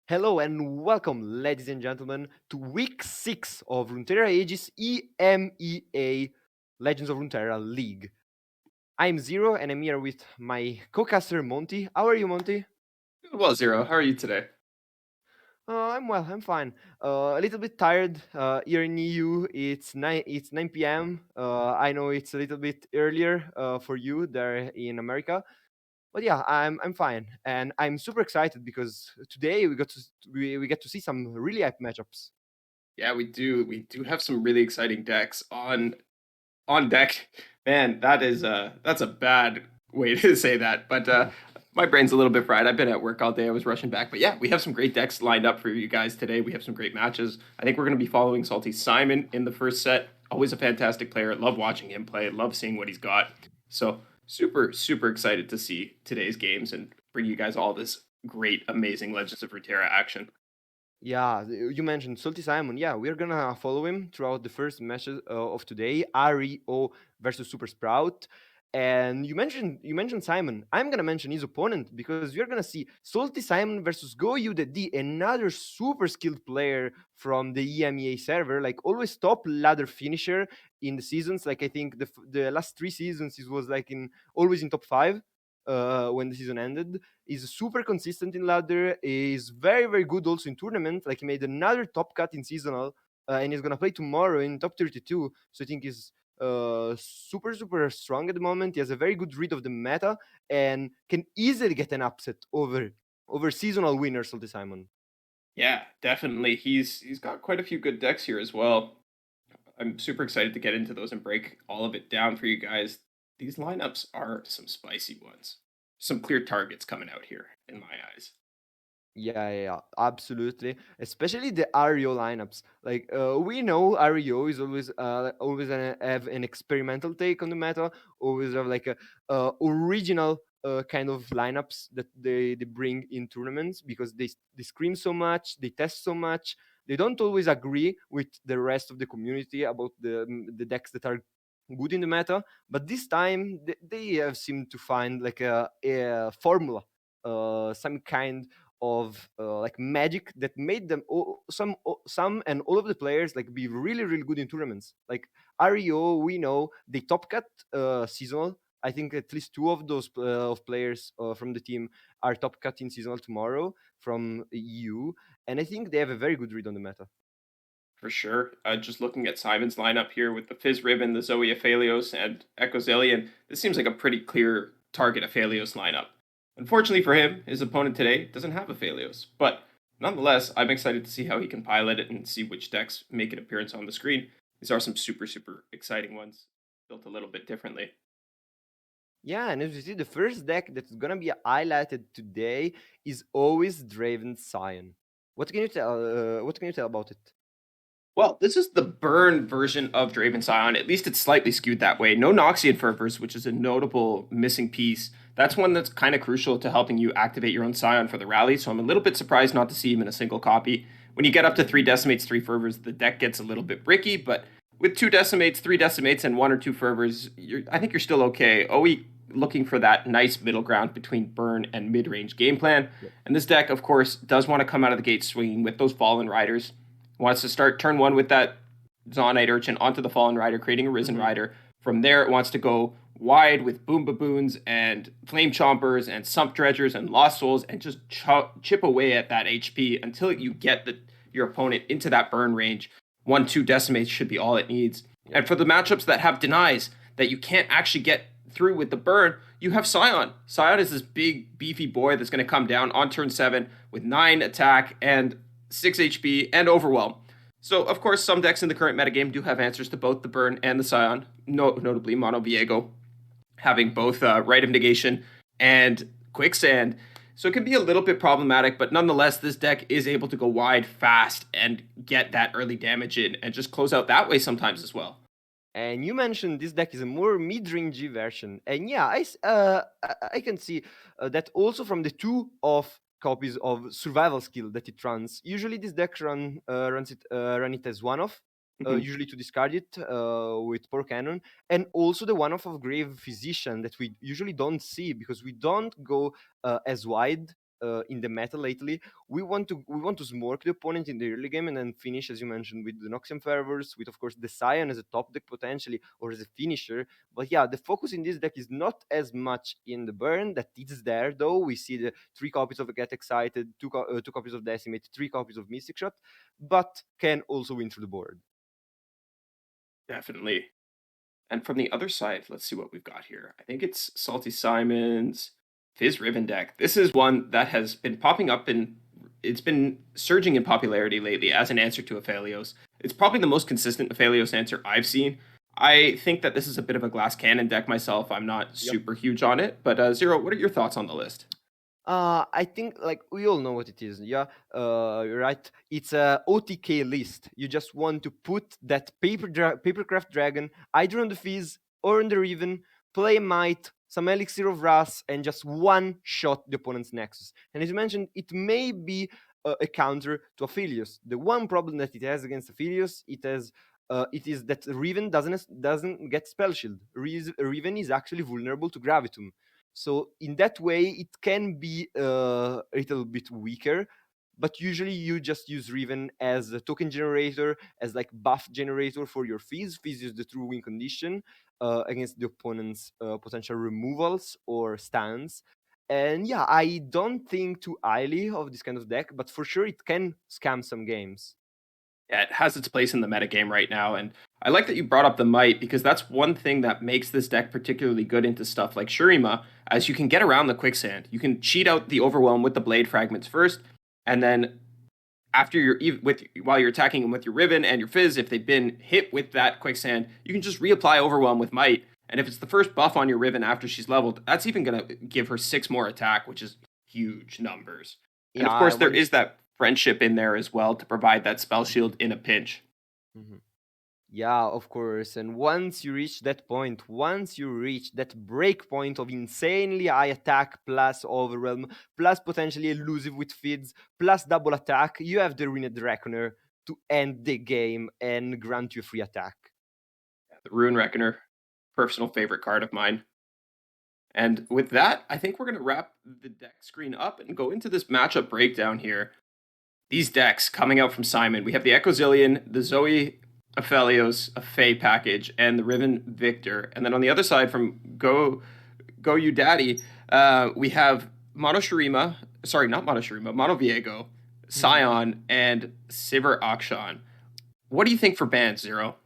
Hello and welcome, ladies and gentlemen, to week 6 of Runeterra Aegis EMEA Legends of Runeterra League. I'm Zero and I'm here with my co-caster Monty. How are you, Monty? Well, Zero, how are you today? I'm well. I'm fine. A little bit tired. Here in EU, it's 9 p.m. I know it's a little bit earlier for you there in America, but yeah, I'm fine, and I'm super excited because today we get to see some really hype matchups. Yeah, we do. We do have some really exciting decks on deck. Man, that's a bad way to say that. But my brain's a little bit fried. I've been at work all day. I was rushing back. But yeah, we have some great decks lined up for you guys today. We have some great matches. I think we're going to be following Salty Simon in the first set. Always a fantastic player. Love watching him play. Love seeing what he's got. So super excited to see today's games and bring you guys all this great, amazing Legends of Runeterra action. Yeah, you mentioned Salty Simon. Yeah, we're gonna follow him throughout the first matches of today, REO versus Super Sprout. And you mentioned Simon. I'm gonna mention his opponent because we're gonna see Salty Simon versus Go D, another super skilled player from the EMEA server, like always top ladder finisher in the seasons. Like I think the last 3 seasons he was like in always in top 5 when the season ended. Is super consistent in ladder. Is very good also in tournament. Like he made another top cut in seasonal, and he's gonna play tomorrow in top 32. So I think he's super strong at the moment. He has a very good read of the meta and can easily get an upset over seasonal winner Salty Simon. Yeah, definitely. He's got quite a few good decks here as well. I'm super excited to get into those and break all of it down for you guys. These lineups are some spicy ones. Some clear targets coming out here in my eyes. Yeah, absolutely. Especially the REO lineups. Like we know REO is always have an experimental take on the meta. Always have like a original kind of lineups that they bring in tournaments because they scream so much, they test so much. They don't always agree with the rest of the community about the decks that are good in the meta. But this time they have seemed to find like a formula, some kind of like magic that made them some and all of the players like be really good in tournaments. Like REO, we know they top cut seasonal. I think at least two of those of players from the team are top cut in seasonal tomorrow from EU, and I think they have a very good read on the meta. For sure. Just looking at Simon's lineup here with the Fizz Ribbon, the Zoe Aphelios, and Echozillion, this seems like a pretty clear target Aphelios lineup. Unfortunately for him, his opponent today doesn't have Aphelios, but nonetheless, I'm excited to see how he can pilot it and see which decks make an appearance on the screen. These are some super exciting ones, built a little bit differently. Yeah, and as you see, the first deck that's gonna be highlighted today is always Draven Scion. What can you tell? What can you tell about it? Well, this is the burn version of Draven Scion. At least it's slightly skewed that way. No Noxian Fervors, which is a notable missing piece. That's one that's kind of crucial to helping you activate your own Scion for the rally, so I'm a little bit surprised not to see him in a single copy. When you get up to 3 Decimates, 3 Fervors, the deck gets a little bit bricky, but with 2 Decimates, 3 Decimates, and 1 or 2 Fervors, I think you're still okay. OE looking for that nice middle ground between burn and mid-range game plan. And this deck, of course, does want to come out of the gate swinging with those Fallen Riders. Wants to start turn one with that Zonite Urchin onto the Fallen Rider, creating a Risen Mhm. Rider. From there, it wants to go wide with Boom Baboons and Flame Chompers and Sump Dredgers and Lost Souls and just chip away at that HP until you get your opponent into that burn range. 1-2 Decimates should be all it needs. Yep. And for the matchups that have denies that you can't actually get through with the burn, you have Scion. Scion is this big, beefy boy that's going to come down on turn 7 with 9 attack and 6 HP and Overwhelm. So, of course, some decks in the current metagame do have answers to both the Burn and the Scion, notably Mono Viego having both Rite of Negation and Quicksand. So it can be a little bit problematic, but nonetheless, this deck is able to go wide fast and get that early damage in and just close out that way sometimes as well. And you mentioned this deck is a more mid-rangey version, and yeah, I can see that also from the two of copies of survival skill that it runs. Usually, this deck run it as one of, Mhm. usually to discard it with Poor Cannon, and also the one of Grave Physician that we usually don't see because we don't go as wide in the meta lately. We want to smoke the opponent in the early game and then finish, as you mentioned, with the Noxian Fervors, with of course the Scion as a top deck potentially or as a finisher. But yeah, the focus in this deck is not as much in the burn. That is there though. We see the 3 copies of Get Excited, 2 copies of Decimate, 3 copies of Mystic Shot, but can also win through the board. Definitely. And from the other side, let's see what we've got here. I think it's Salty Simon's Fizz Ribbon deck. This is one that has been popping up and it's been surging in popularity lately as an answer to Aphelios. It's probably the most consistent Aphelios answer I've seen. I think that this is a bit of a glass cannon deck myself. I'm not Yep. super huge on it, but Zero, what are your thoughts on the list? I think like we all know what it is. Yeah, right. It's a OTK list. You just want to put that papercraft dragon either on the Fizz or on the Riven, play Might, some Elixir of Wrath, and just one shot the opponent's Nexus. And as you mentioned, it may be a counter to Aphelios. The one problem that it has against Aphelios, it is that Riven doesn't get Spell Shield. Riven is actually vulnerable to Gravitum. So in that way, it can be a little bit weaker, but usually you just use Riven as a token generator, as like buff generator for your Fizz. Fizz is the true win condition against the opponent's potential removals or stands. And yeah, I don't think too highly of this kind of deck, but for sure it can scam some games. Yeah, it has its place in the metagame right now. And I like that you brought up the might because that's one thing that makes this deck particularly good into stuff like Shurima, as you can get around the quicksand. You can cheat out the overwhelm with the blade fragments first, and then after while you're attacking them with your Riven and your Fizz, if they've been hit with that quicksand, you can just reapply overwhelm with might. And if it's the first buff on your Riven after she's leveled, that's even gonna give her 6 more attack, which is huge numbers. And Yeah, of I course, there want. is that friendship in there as well to provide that spell shield in a pinch. Mhm. Yeah, of course. And once you reach that point, once you reach that break point of insanely high attack plus overwhelm, plus potentially elusive with feeds, plus double attack, you have the Ruined Reckoner to end the game and grant you free attack. The Rune Reckoner, personal favorite card of mine. And with that, I think we're going to wrap the deck screen up and go into this matchup breakdown here. These decks coming out from Simon. We have the Echozillion, the Zoe Aphelios, a Fae package, and the Riven Victor. And then on the other side from Go You Daddy, we have Mono Shurima, sorry, not Mono Shurima, Mono Viego, Scion, and Sivir Akshan. What do you think for bans, Zero?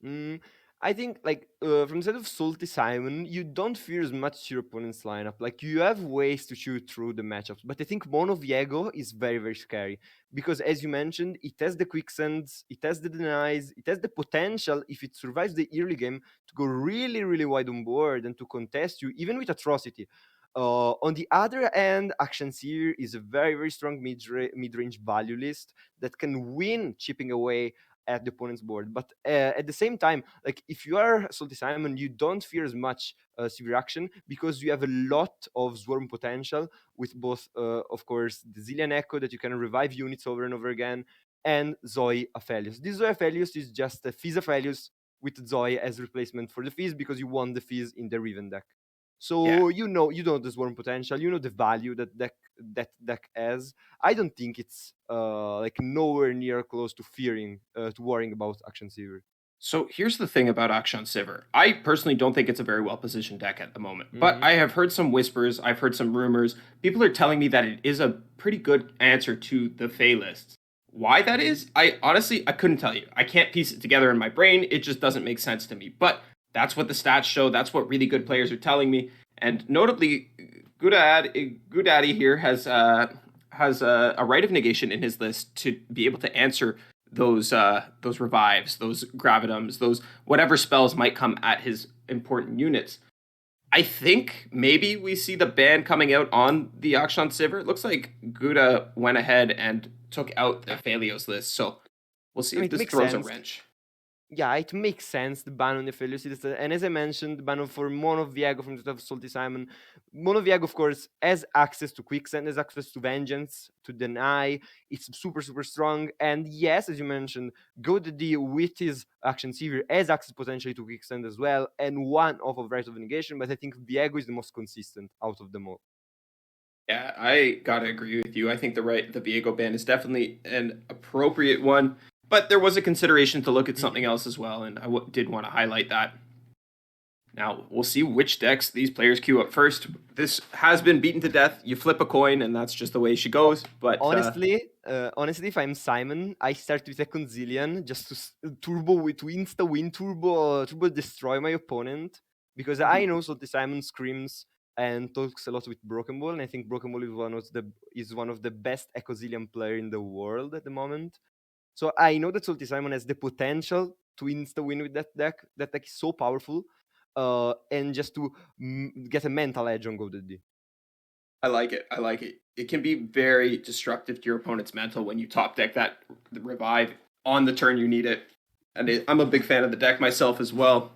Mm, I think like from the side of Salty Simon, you don't fear as much your opponent's lineup. Like you have ways to shoot through the matchups, but I think Mono Viego is very very scary because as you mentioned, it has the quicksends, it has the denies, it has the potential if it survives the early game to go really really wide on board and to contest you even with atrocity. On the other hand, Action Seer is a very very strong mid-range value list that can win chipping away at the opponent's board. But at the same time, like if you are Salty Simon, you don't fear as much severe action because you have a lot of swarm potential with both, of course, the Zillion Echo that you can revive units over and over again, and Zoe Aphelios. This Zoe Aphelios is just a Fizz Aphelios with Zoe as replacement for the Fizz because you want the Fizz in the Riven deck. Yeah. So you know the swarm potential, you know the value that deck has. I don't think it's like nowhere near close to fearing to worrying about Action Seaver. So here's the thing about Akshan Sivir. I personally don't think it's a very well positioned deck at the moment, but Mm-hmm. I have heard some whispers, I've heard some rumors. People are telling me that it is a pretty good answer to the Fey lists. Why that Mm-hmm. is, I couldn't tell you. I can't piece it together in my brain. It just doesn't make sense to me. But that's what the stats show. That's what really good players are telling me. And notably, Goodaddy here has a right of negation in his list to be able to answer those revives, those gravitums, those whatever spells might come at his important units. I think maybe we see the ban coming out on the Akshan Sivir. It looks like Gouda went ahead and took out the Phalios list, so we'll see I mean, if it this makes throws a sense. wrench. Yeah, it makes sense the ban on the Felicitous. And as I mentioned, the ban for Mono Viego from the top of Salty Simon. Mono Viego, of course, has access to Quicksand, has access to Vengeance, to Deny. It's super, super strong. And yes, as you mentioned, GoDaddy with his Action Seaver has access potentially to Quicksand as well, and one off of Right of Negation. But I think Viego is the most consistent out of them all. Yeah, I gotta agree with you. I think the Viego ban is definitely an appropriate one, but there was a consideration to look at something else as well, and did want to highlight that. Now we'll see which decks these players queue up first. This has been beaten to death. You flip a coin, and that's just the way she goes. But Honestly, if I'm Simon, I start with a Conzilian just to to insta win turbo destroy my opponent, because I know Salty Simon screams and talks a lot with Broken Ball, and I think Broken Ball is one of the best Ecozillion player in the world at the moment. So I know that Salty Simon has the potential to insta win with that deck. That deck is so powerful, and just to get a mental edge on GoDaddy. I like it. I like it. It can be very destructive to your opponent's mental when you top deck that revive on the turn you need it. And I'm a big fan of the deck myself as well.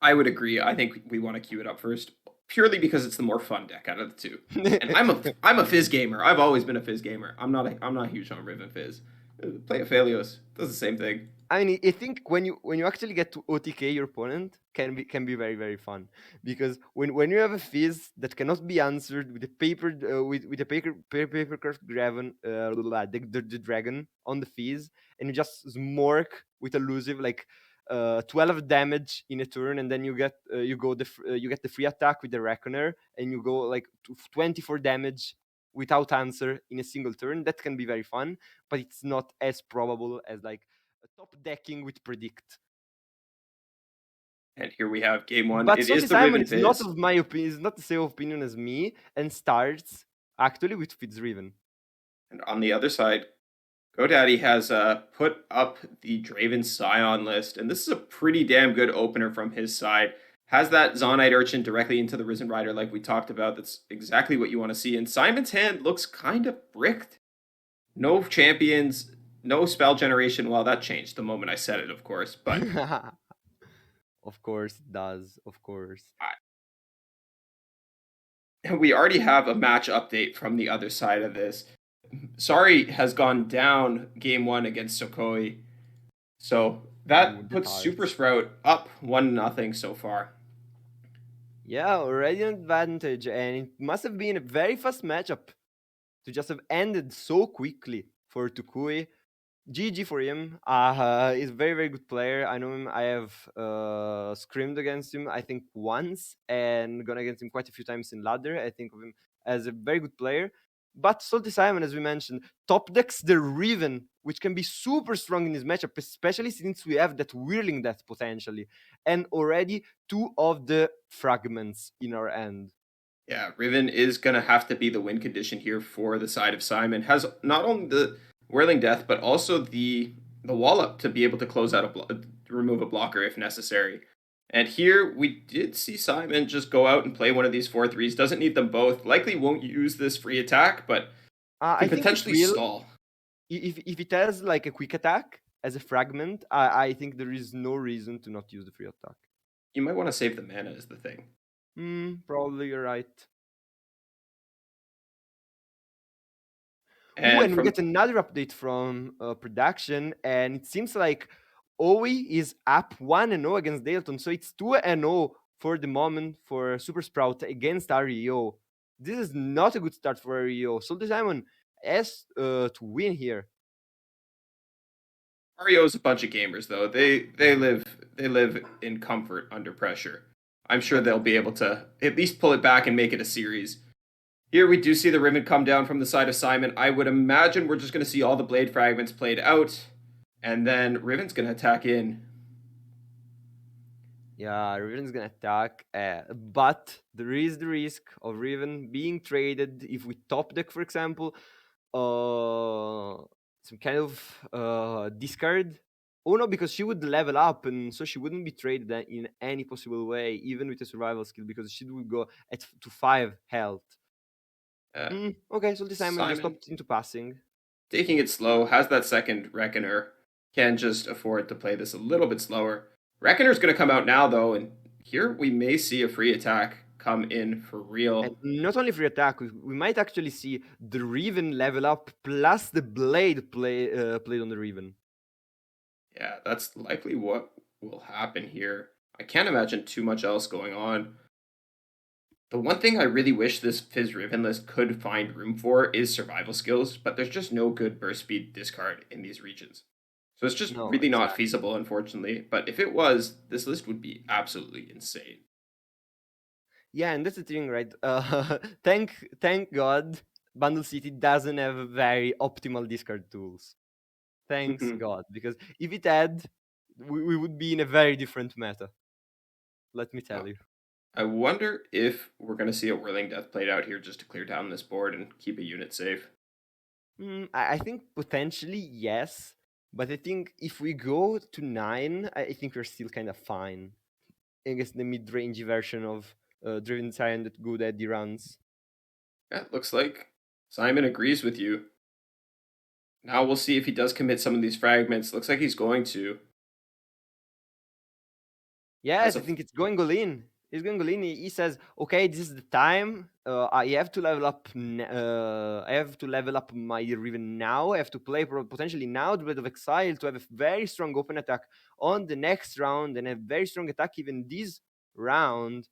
I would agree. I think we want to queue it up first, purely because it's the more fun deck out of the two. And I'm a Fizz gamer. I've always been a Fizz gamer. I'm not huge on Riven Fizz. Play Aphelios does the same thing. I mean, I think when you actually get to OTK your opponent can be very very fun, because when you have a fizz that cannot be answered with a with a papercraft dragon the dragon on the fizz, and you just smork with elusive like 12 damage in a turn, and then you get the free attack with the reckoner, and you go like 24 damage without answer in a single turn. That can be very fun, but it's not as probable as like top decking with predict. And here we have game one. But It is Salty the Simon Riven is not Fizz. of my opinion. Is not the same opinion as me, and starts actually with Fitzraven. And on the other side, GoDaddy has put up the Draven Scion list, and this is a pretty damn good opener from his side. Has that Zonite Urchin directly into the Risen Rider like we talked about. That's exactly what you want to see. And Simon's hand looks kind of bricked. No champions, no spell generation. Well, that changed the moment I said it, of course. But Of course it does. Of course. we already have a match update from the other side of this. Sorry has gone down game one against Sokoi. So Ooh, that that puts Super hurts. Sprout up 1-0 so far. Yeah, already an advantage, and it must have been a very fast matchup to just have ended so quickly for Tukui. GG for him. He's a very, very good player. I know him. I have scrimmed against him, I think, once, and gone against him quite a few times in ladder. I think of him as a very good player. But Salty Simon, as we mentioned, top decks the Riven, which can be super strong in this matchup, especially since we have that Whirling Death potentially, and already two of the fragments in our end. Yeah, Riven is going to have to be the win condition here for the side of Simon. Has not only the Whirling Death, but also the wall up to be able to close out remove a blocker if necessary. And here we did see Simon just go out and play one of these 4-3s. Doesn't need them both. Likely won't use this free attack, but I can think it potentially will. stall. If it has like a quick attack as a fragment, I think there is no reason to not use the free attack. You might want to save the mana is the thing. Probably you're right. Ooh, And and we from get another update from production, and it seems like Owie is up 1-0 against Dayton, so it's 2-0 for the moment for Super Sprout against REO. This is not a good start for REO. So the Simon has to win here. Mario's a bunch of gamers though. They live in comfort under pressure. I'm sure they'll be able to at least pull it back and make it a series. Here we do see the Riven come down from the side of Simon. I would imagine we're just going to see all the blade fragments played out, and then Riven's going to attack in. Yeah, Riven's gonna attack, but there is the risk of Riven being traded if we top deck, for example, some kind of discard. Oh no, because she would level up, and so she wouldn't be traded in any possible way, even with a survival skill, because she would go to 5 health. Uh, Okay, so this Simon just Simon opted into passing. taking it slow, has that second Reckoner, can just afford to play this a little bit slower. Reckoner's going to come out now though, and here we may see a free attack come in for And real. not only free attack, we might actually see the Riven level up plus the blade played on the Riven. Yeah, that's likely what will happen here. I can't imagine too much else going on. The one thing I really wish this Fizz Riven list could find room for is survival skills, but there's just no good burst speed discard in these regions. So it's just No, really not exactly. feasible, unfortunately. But if it was, this list would be absolutely insane. Yeah, and that's the thing, right? Thank God, Bundle City doesn't have very optimal discard tools. Thanks Mhm. God, because if it had, we would be in a very different meta. Let me tell Well, you. I wonder if we're going to see a Whirling Death played out here just to clear down this board and keep a unit safe. I think potentially yes, but I think if we go to 9, I think we're still kind of fine. I guess the mid-range version of Driven Scion that good Eddie runs. Yeah, it looks like Simon agrees with you. Now we'll see if he does commit some of these fragments. Looks like he's going to. As Yes, I of think it's going all in. He's going all in. He says, "Okay, this is the time. I have to level up. I have to level up my Riven now. I have to play potentially now the Blade of Exile to have a very strong open attack on the next round and a very strong attack even this round.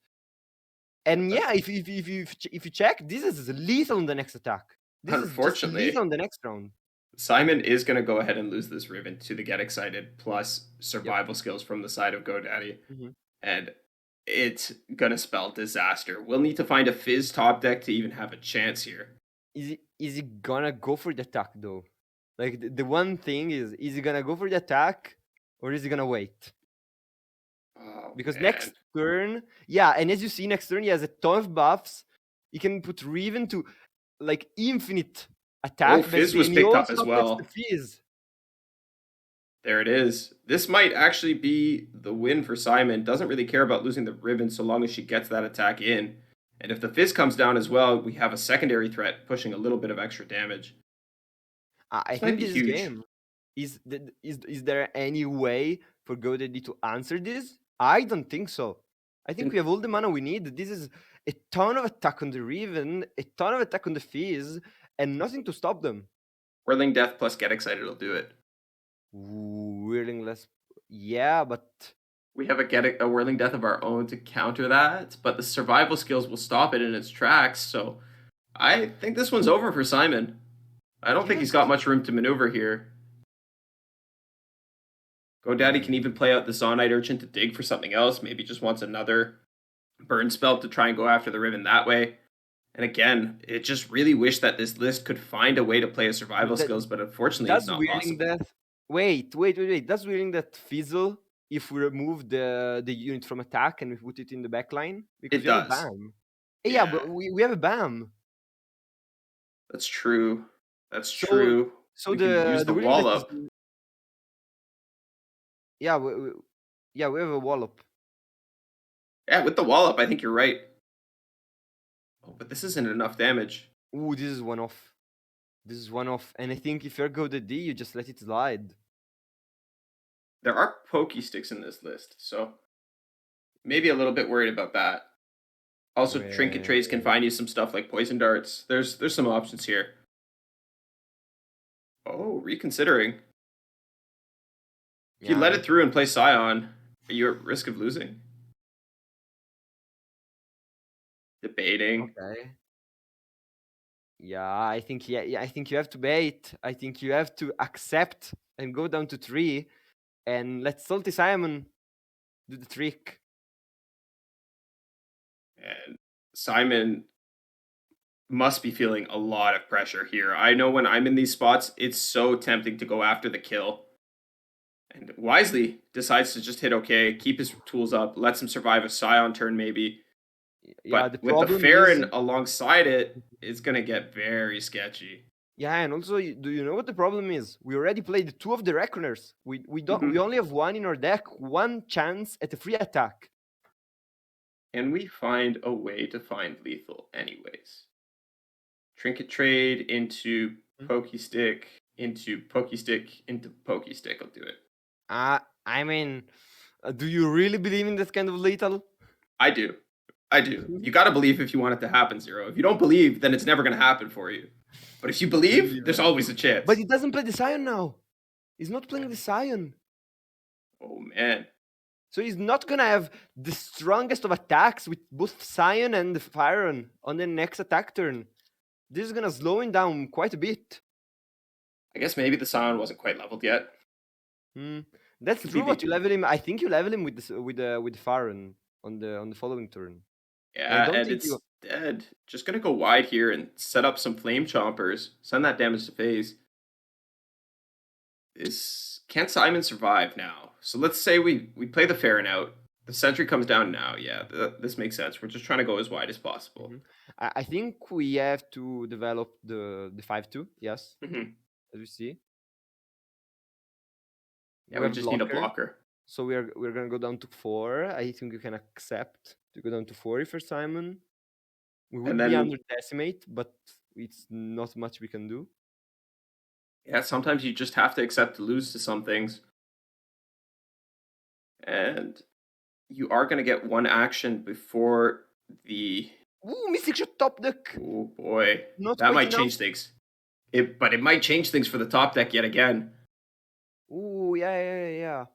And yeah, if you check, this is lethal on the next attack. This is just lethal unfortunately, on the next round. Simon is going to go ahead and lose this Riven to the Get Excited plus Yep. survival skills from the side of GoDaddy. hmm And it's going to spell disaster. We'll need to find a Fizz top deck to even have a chance here. Is he gonna go for the attack though? Like the one thing is he gonna go for the attack or is he gonna wait? Oh, Because next man. turn, yeah, and as you see, next turn he has a ton of buffs. He can put Riven to like infinite Oh, attack Fizz basically, was and he picked up also as gets the well. fizz. There it is. This might actually be the win for Simon. Doesn't really care about losing the Riven so long as she gets that attack in. And if the Fizz comes down as well, we have a secondary threat pushing a little bit of extra damage. I This might think be this is huge. game. Is there any way for GoDaddy to answer this? I don't think so. I think we Can have all the mana we need. This is a ton of attack on the Riven, a ton of attack on the Fizz, and nothing to stop them. Whirling Death plus Get Excited will do it. Whirling less. Yeah, but We have a Whirling Death of our own to counter that, but the survival skills will stop it in its tracks. So I think this one's over for Simon. I don't think he's got yes. much room to maneuver here. GoDaddy can Mm, even play out the Zonite Urchin to dig for something else. Maybe just wants another burn spell to try and go after the Riven that way. And again, it just really wish that this list could find a way to play a survival that, skills, but unfortunately, it's does not Whirling possible. Death. Wait. Does Whirling Death fizzle if we remove the unit from attack and we put it in the backline? Because It we have a does. BAM. Yeah, Yeah, but we have a BAM. that's true. That's So true. so We can use the the Whirling wall Death is up. yeah, yeah, we have a wallop. Yeah, with the wall up, I think you're right. Oh, but this isn't enough damage. Ooh, this is one off. This is one off. And I think if you're go the D, you just let it slide. There are pokey sticks in this list, so maybe a little bit worried about that. Also, trinket trades can Wait. find you some stuff like poison darts. There's some options here. Oh, reconsidering. If you let Yeah. it through and play Scion, are you at risk of losing? Debating. Okay. Yeah, I think you have to bait. I think you have to accept and go down to 3 and let Salty Simon do the trick. And Simon must be feeling a lot of pressure here. I know when I'm in these spots, it's so tempting to go after the kill. And wisely decides to just hit okay, keep his tools up, lets him survive a Scion turn maybe. Yeah, But the with the problem is Farron alongside it, it's going to get very sketchy. yeah, and also do you know what the problem is? We already played 2 of the Reckoners. We Mhm. only have 1 in our deck, 1 chance at a free attack. And we find a way to find lethal anyways. Trinket trade into Hmm? Pokey Stick, into Pokey Stick, into Pokey Stick. I'll do it. I mean, do you really believe in that kind of lethal? I do. I do. You got to believe if you want it to happen, Zero. If you don't believe, then it's never going to happen for you. But if you believe, there's always a But chance. he doesn't play the Scion now. He's not playing the Scion. Oh, man. So he's not gonna have the strongest of attacks with both Sion and Firen on the next attack turn. This is gonna slow him down quite a bit. I guess maybe the Scion wasn't quite leveled yet. That's Could be true. What you the level him? I think you level him with this with Firen on the following turn. And I yeah, don't and think you. instead just gonna go wide here and set up some flame chompers. Send that damage to phase. Can't Simon survive now? So let's say we play the Farron out. The sentry comes down now. Yeah, this makes sense. We're just trying to go as wide as possible. Mhm. I think we have to develop the 5-2. Yes, Mm-hmm. as we see. Yeah, We we have just need a blocker, blocker. so we're gonna go down to 4. I think you can accept to go down to 4 for Simon. We And would be then, under decimate, but it's not much we can do. yeah, sometimes you just have to accept to lose to some things. And you are going to get one action before the. Ooh, Mystic Shot top deck! Oh boy. Not That quite might enough. change things. But it might change things for the top deck yet again. Ooh, yeah.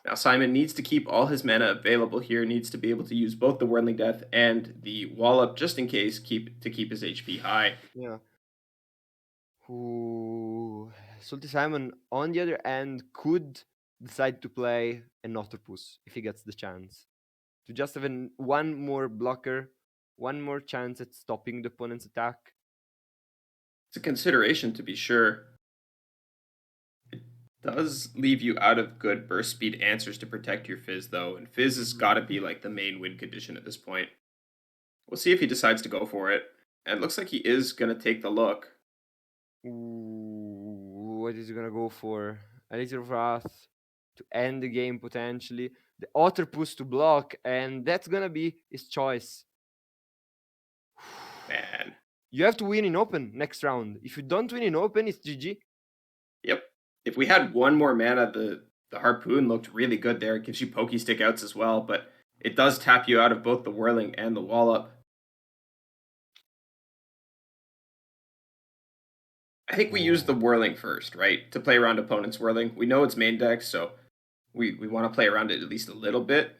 Now, Simon needs to keep all his mana available here, needs to be able to use both the Whirling Death and the Wallop just in case to keep his HP high. Yeah. Ooh. Salty Simon, on the other end, could decide to play an Octopus if he gets the chance. To just have one more blocker, one more chance at stopping the opponent's attack. It's a consideration to be sure. It does leave you out of good burst speed answers to protect your Fizz, though, and Fizz has got to be like the main win condition at this point. We'll see if he decides to go for it. And it looks like he is going to take the look. Ooh, what is he gonna go for? A Little Wrath to end the game potentially. The Octopus to block, and that's gonna be his choice. Man. You have to win in open next round. If you don't win in open, it's GG. Yep. If we had one more mana, the Harpoon looked really good there. It gives you pokey stick outs as well, but it does tap you out of both the Whirling and the Wallop. I think we use the Whirling first, right? To play around opponent's Whirling. We know it's main deck, so we want to play around it at least a little bit.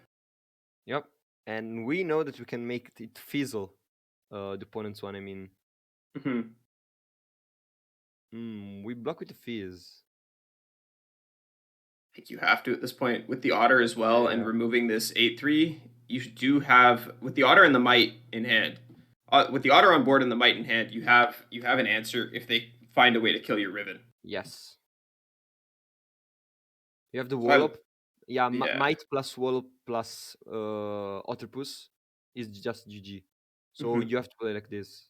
Yep. And we know that we can make it fizzle. The opponent's one, I mean. We block with the fizz. I think you have to at this point with the Otter as well, and removing this 8/3. You do have with the Otter and the Might in hand. With the Otter on board and the Might in hand, you have an answer if they find a way to kill your Riven. Yes. You have the Wallop. Yeah, yeah. Might plus Wallop plus Octopus is just GG. So you have to play like this.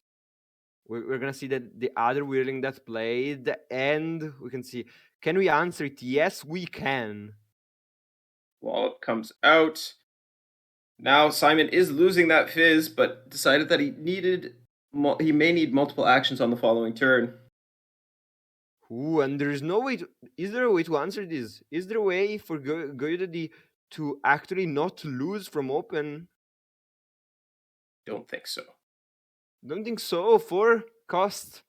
We're gonna see that the other Whirling that played, and we can see. Can we answer it? Yes, we can. Wallop comes out. Now Simon is losing that Fizz, but decided that he may need multiple actions on the following turn. Ooh, and there is no way to. Is there a way to answer this? Is there a way for Goyodadi to actually not lose from open? Don't think so. Don't think so. 4 cost.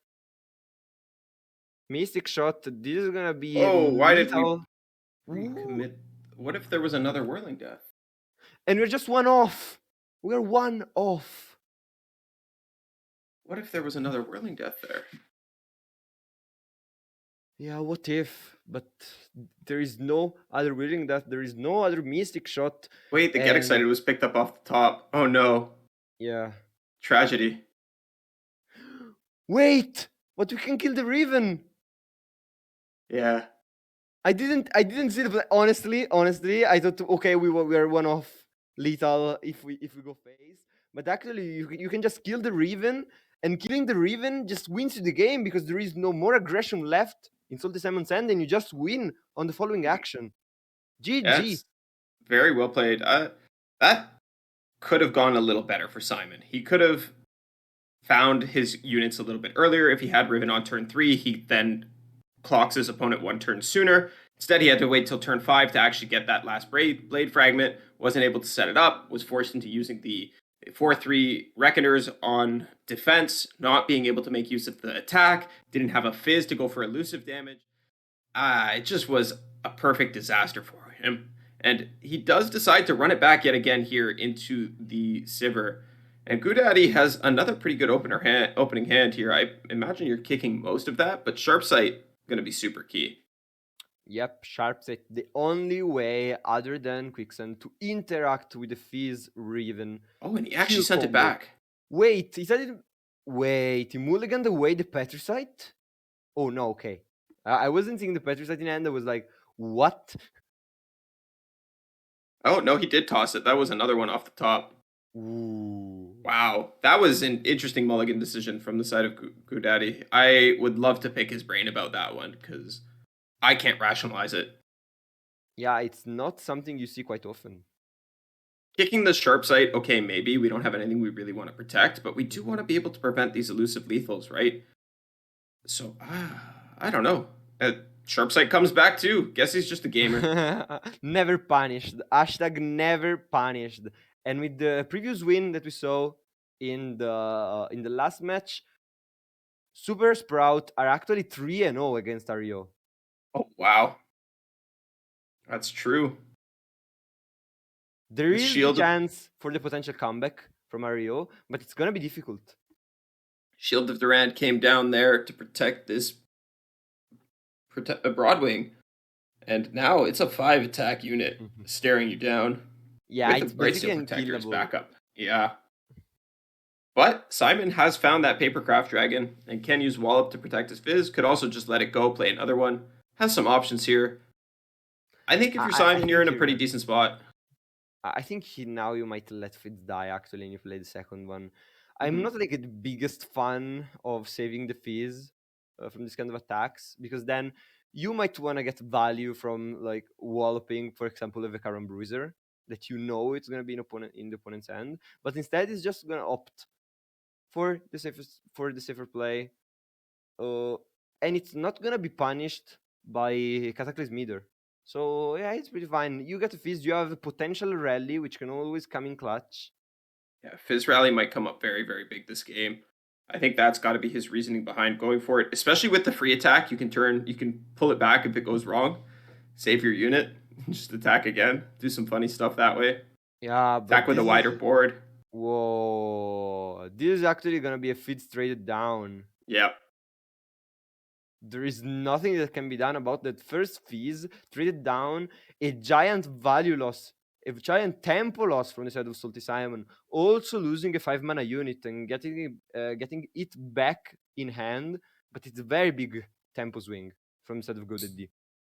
Mystic Shot. This is gonna be why did lethal. we recommit? What if there was another Whirling Death? And we're just 1 off. We're 1 off. What if there was another Whirling Death there? Yeah, what if? But there is no other Whirling Death. There is no other Mystic Shot. Wait, the Get Excited was picked up off the top. Oh no. Yeah. Tragedy. Wait! But we can kill the Riven. Yeah. I didn't see the play. Honestly, I thought okay, we are 1 off lethal if we go phase. But actually you can just kill the Riven, and killing the Riven just wins you the game because there is no more aggression left in Salty Simon's hand, and you just win on the following action. GG. That's very well played. That could have gone a little better for Simon. He could have found his units a little bit earlier. If he had Riven on turn 3, he then clocks his opponent 1 turn sooner. Instead, he had to wait till turn 5 to actually get that last blade fragment. Wasn't able to set it up. Was forced into using the 4/3 Reckoners on defense, not being able to make use of the attack. Didn't have a Fizz to go for elusive damage. It just was a perfect disaster for him. him. And he does decide to run it back yet again here into the Sivir. And GoDaddy has another pretty good opening hand here. I imagine you're kicking most of that, but Sharp Sight going to be super key. Yep, Sharp Sight, the only way other than Quicksand to interact with the Fizz Riven. Oh, and he actually Q sent it combo. back. Wait, he said it. Wait, he mulliganed away the Petricite? Oh, no, okay. I wasn't seeing the Petricite in hand. I was like, what? Oh, no, he did toss it. That was another one off the top. Ooh. Wow, that was an interesting mulligan decision from the side of GoDaddy. I would love to pick his brain about that one because I can't rationalize it. Yeah, it's not something you see quite often. Kicking the Sharp Sight, okay, maybe. We don't have anything we really want to protect, but we do want to be able to prevent these elusive lethals, right? So, I don't know. Sharp Sight comes back too. Guess he's just a gamer. Never punished. Hashtag never punished. And with the previous win that we saw in the last match, Super Sprout are actually 3-0 against Ario. Oh, wow. That's true. There is a Shield chance for the potential comeback from Ario, but it's gonna be difficult. Shield of Durand came down there to protect this Broadwing, and now it's a 5 attack unit staring you down. Yeah, with it's a Brightsteel basically Protector as unkillable. backup. Yeah. But Simon has found that Papercraft Dragon and can use Wallop to protect his Fizz. Could also just let it go, play another one. Has some options here. I think if you're Simon, you're in a pretty decent spot. I think now you might let Fizz die actually, and you play the second one. I'm not like the biggest fan of saving the Fizz from this kind of attacks, because then you might want to get value from like walloping, for example, a Vekaran Bruiser that you know it's gonna be in the opponent's hand, but instead it's just gonna opt for the safer play, and it's not gonna be punished by Cataclysm either. So yeah, it's pretty fine. You get a Fizz, you have a potential rally, which can always come in clutch. Yeah, Fizz Rally might come up very, very big this game. I think that's got to be his reasoning behind going for it, especially with the free attack. You can pull it back if it goes wrong, save your unit, just attack again, do some funny stuff that way. Yeah, but attack with a wider board. Whoa, this is actually gonna be a Fizz traded down. Yep. There is nothing that can be done about that first Fizz traded down, a giant value loss, a giant tempo loss from the side of Salty Simon, also losing a 5-mana unit and getting it back in hand, but it's a very big tempo swing from the side of GoDaddy.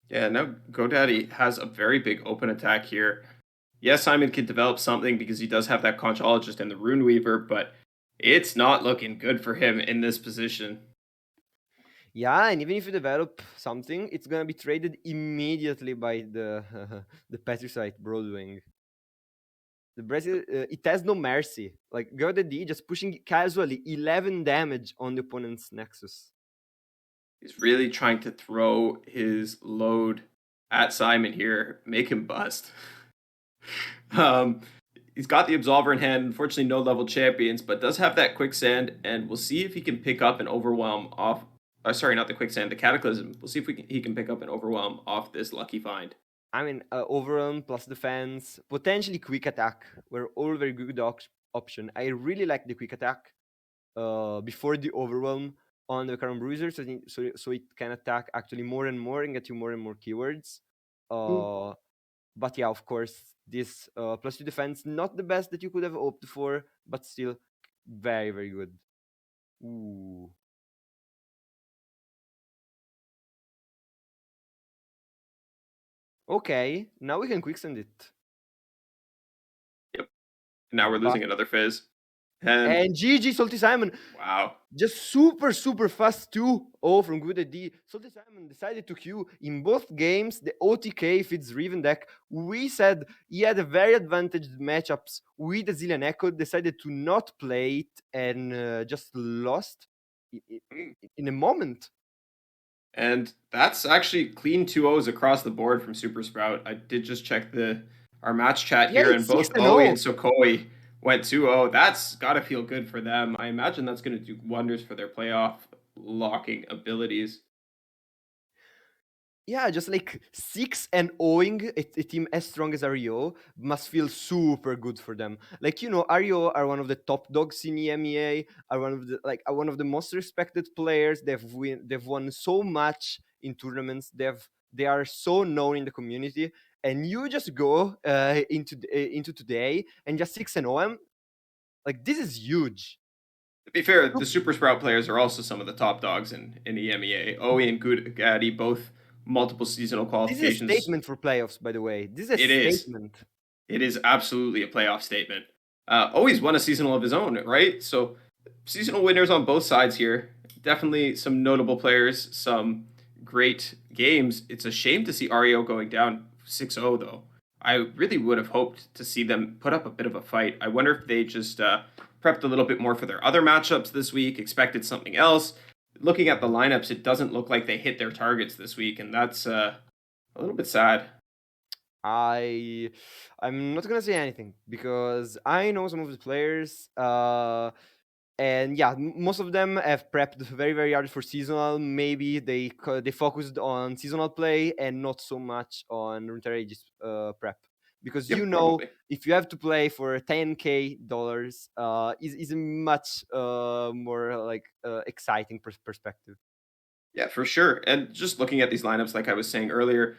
Yeah, now GoDaddy has a very big open attack here. Yes, Simon can develop something because he does have that Conchologist and the Rune Weaver, but it's not looking good for him in this position. Yeah, and even if you develop something, it's gonna be traded immediately by the the Petricite Broadwing. The Brazil, it has no mercy. Like GoDaddy just pushing casually 11 damage on the opponent's Nexus. He's really trying to throw his load at Simon here, make him bust. He's got the Absolver in hand. Unfortunately, no level champions, but does have that Quicksand, and we'll see if he can pick up an Overwhelm off. Sorry, not the Quicksand, the Cataclysm. We'll see if he can pick up an Overwhelm off this lucky find. I mean, Overwhelm plus defense, potentially quick attack were all very good option. I really like the quick attack before the Overwhelm on the Vekaran Bruiser, so it can attack actually more and more and get you more and more keywords. But yeah, of course, this +2 defense, not the best that you could have opted for, but still very, very good. Ooh. Okay, now we can quicksand it. Yep. Now we're losing another Fizz. And GG Salty Simon. Wow. Just super, super fast 2-0 from GoDaddy. Salty Simon decided to queue in both games the OTK Fizz Riven deck. We said he had a very advantaged matchups with the Zillion Echo, decided to not play it and just lost in a moment. And that's actually clean 2-0s across the board from Super Sprout. I did just check our match chat here, and both Oe and Sokoi went 2-0. That's got to feel good for them. I imagine that's going to do wonders for their playoff locking abilities. Yeah, just like 6-0ing a team as strong as REO must feel super good for them. Like, REO are one of the top dogs in EMEA, are one of the most respected players. They've won so much in tournaments. They are so known in the community, and you just go into today and just 6-0 them. Like, this is huge. To be fair, the Super Sprout players are also some of the top dogs in EMEA. Owie and Gatti both multiple seasonal This is a qualifications. statement for playoffs, by the way. This is a It is. statement. It is absolutely a playoff statement. Always won a seasonal of his own, right? So seasonal winners on both sides here. Definitely some notable players, some great games. It's a shame to see REO going down 6-0 though. I really would have hoped to see them put up a bit of a fight. I wonder if they just prepped a little bit more for their other matchups this week, expected something else. Looking at the lineups, it doesn't look like they hit their targets this week, and that's a little bit sad. I I'm not gonna say anything because I know some of the players, and yeah, most of them have prepped very very hard for seasonal. Maybe they focused on seasonal play and not so much on winter ages prep, because Yep, probably. if you have to play for $10K, is a much more like exciting perspective. Yeah, for sure. And just looking at these lineups, like I was saying earlier,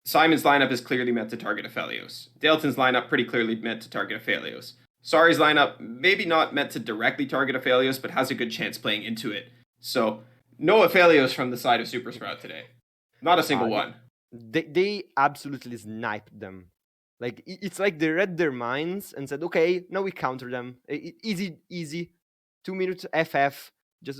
Simon's lineup is clearly meant to target Aphelios. Dalton's lineup pretty clearly meant to target Aphelios. Sari's lineup maybe not meant to directly target Aphelios, but has a good chance playing into it. So no Aphelios from the side of Super Sprout today. Not a single Uh, one. they absolutely sniped them. Like it's like they read their minds and said, "Okay, now we counter them. Easy, easy. 2 minutes FF.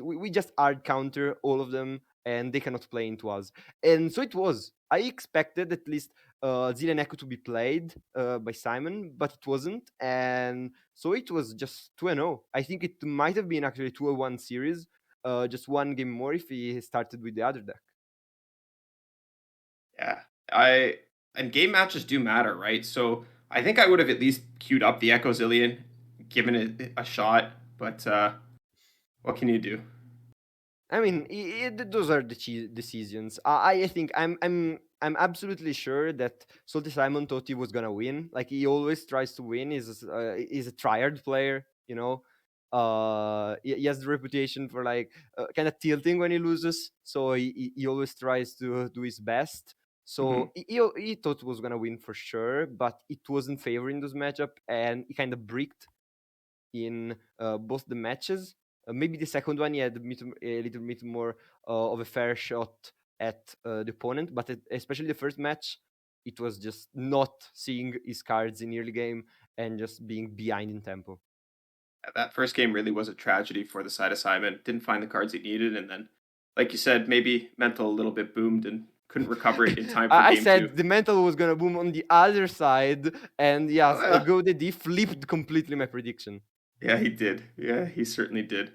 We just hard counter all of them, and they cannot play into us." And so it was. I expected at least Zilean Echo to be played by Simon, but it wasn't, and so it was just 2-0. I think it might have been actually 2-1 series, just one game more if he started with the other deck. Yeah. I and game matches do matter, right? So I think I would have at least queued up the Echo Zillion, given it a shot, but what can you do? I mean, those are the decisions. I think I'm absolutely sure that Salty Simon thought he was gonna win. Like he always tries to win. He's a tryhard player, you know. He has the reputation for like kind of tilting when he loses, so he always tries to do his best. Hmm. So he thought he was gonna win for sure, but it wasn't favoring this matchup, and he kind of bricked in both the matches. Maybe the second one, he had a little bit more of a fair shot at the opponent, but especially the first match, it was just not seeing his cards in early game and just being behind in tempo. That first game really was a tragedy for the side assignment. Didn't find the cards he needed, and then, like you said, maybe mental a little bit boomed and couldn't recover it in time for I game two. said the mental was gonna boom on the other side, and Oh yes, yeah, GoDaddy flipped completely my prediction. yeah, he did. Yeah, he certainly did.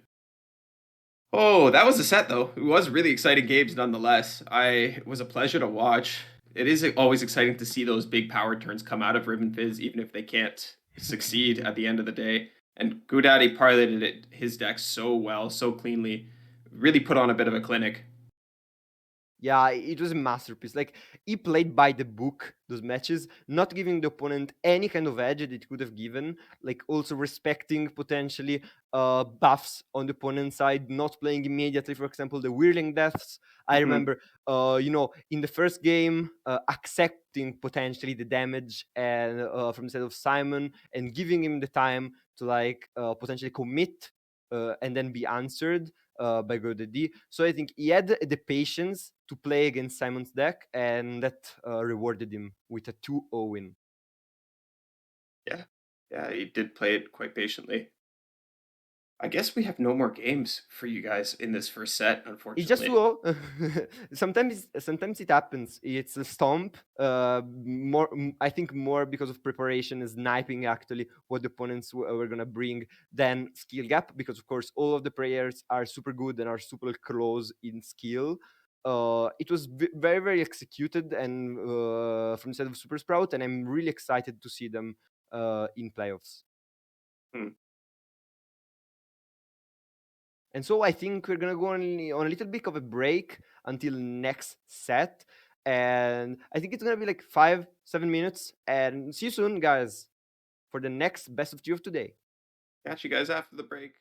Oh, that was a set though. It was really exciting games nonetheless. It was a pleasure to watch. It is always exciting to see those big power turns come out of Ribbon Fizz, even if they can't succeed at the end of the day. And GoDaddy piloted his deck so well, so cleanly. Really put on a bit of a clinic. Yeah, it was a masterpiece. Like he played by the book those matches, not giving the opponent any kind of edge that it could have given. Like also respecting potentially buffs on the opponent's side, not playing immediately. For example, the whirling deaths. I Hmm. remember, in the first game, accepting potentially the damage and from the side of Simon and giving him the time to like potentially commit and then be answered by GoDaddy. So I think he had the patience to play against Simon's deck, and that rewarded him with a 2-0 win. Yeah, yeah, he did play it quite patiently. I guess we have no more games for you guys in this first set, It's just unfortunately. 2-0. Sometimes it happens. It's a stomp. I think more because of preparation and sniping actually what the opponents were gonna bring than skill gap. Because of course all of the players are super good and are super close in skill. It was very very executed and from the side of Super Sprout, and I'm really excited to see them in playoffs. Hmm. And so I think we're gonna go on a little bit of a break until next set. And I think it's gonna be like 5-7 minutes. And see you soon, guys, for the next best of 2 of today. Catch you guys after the break.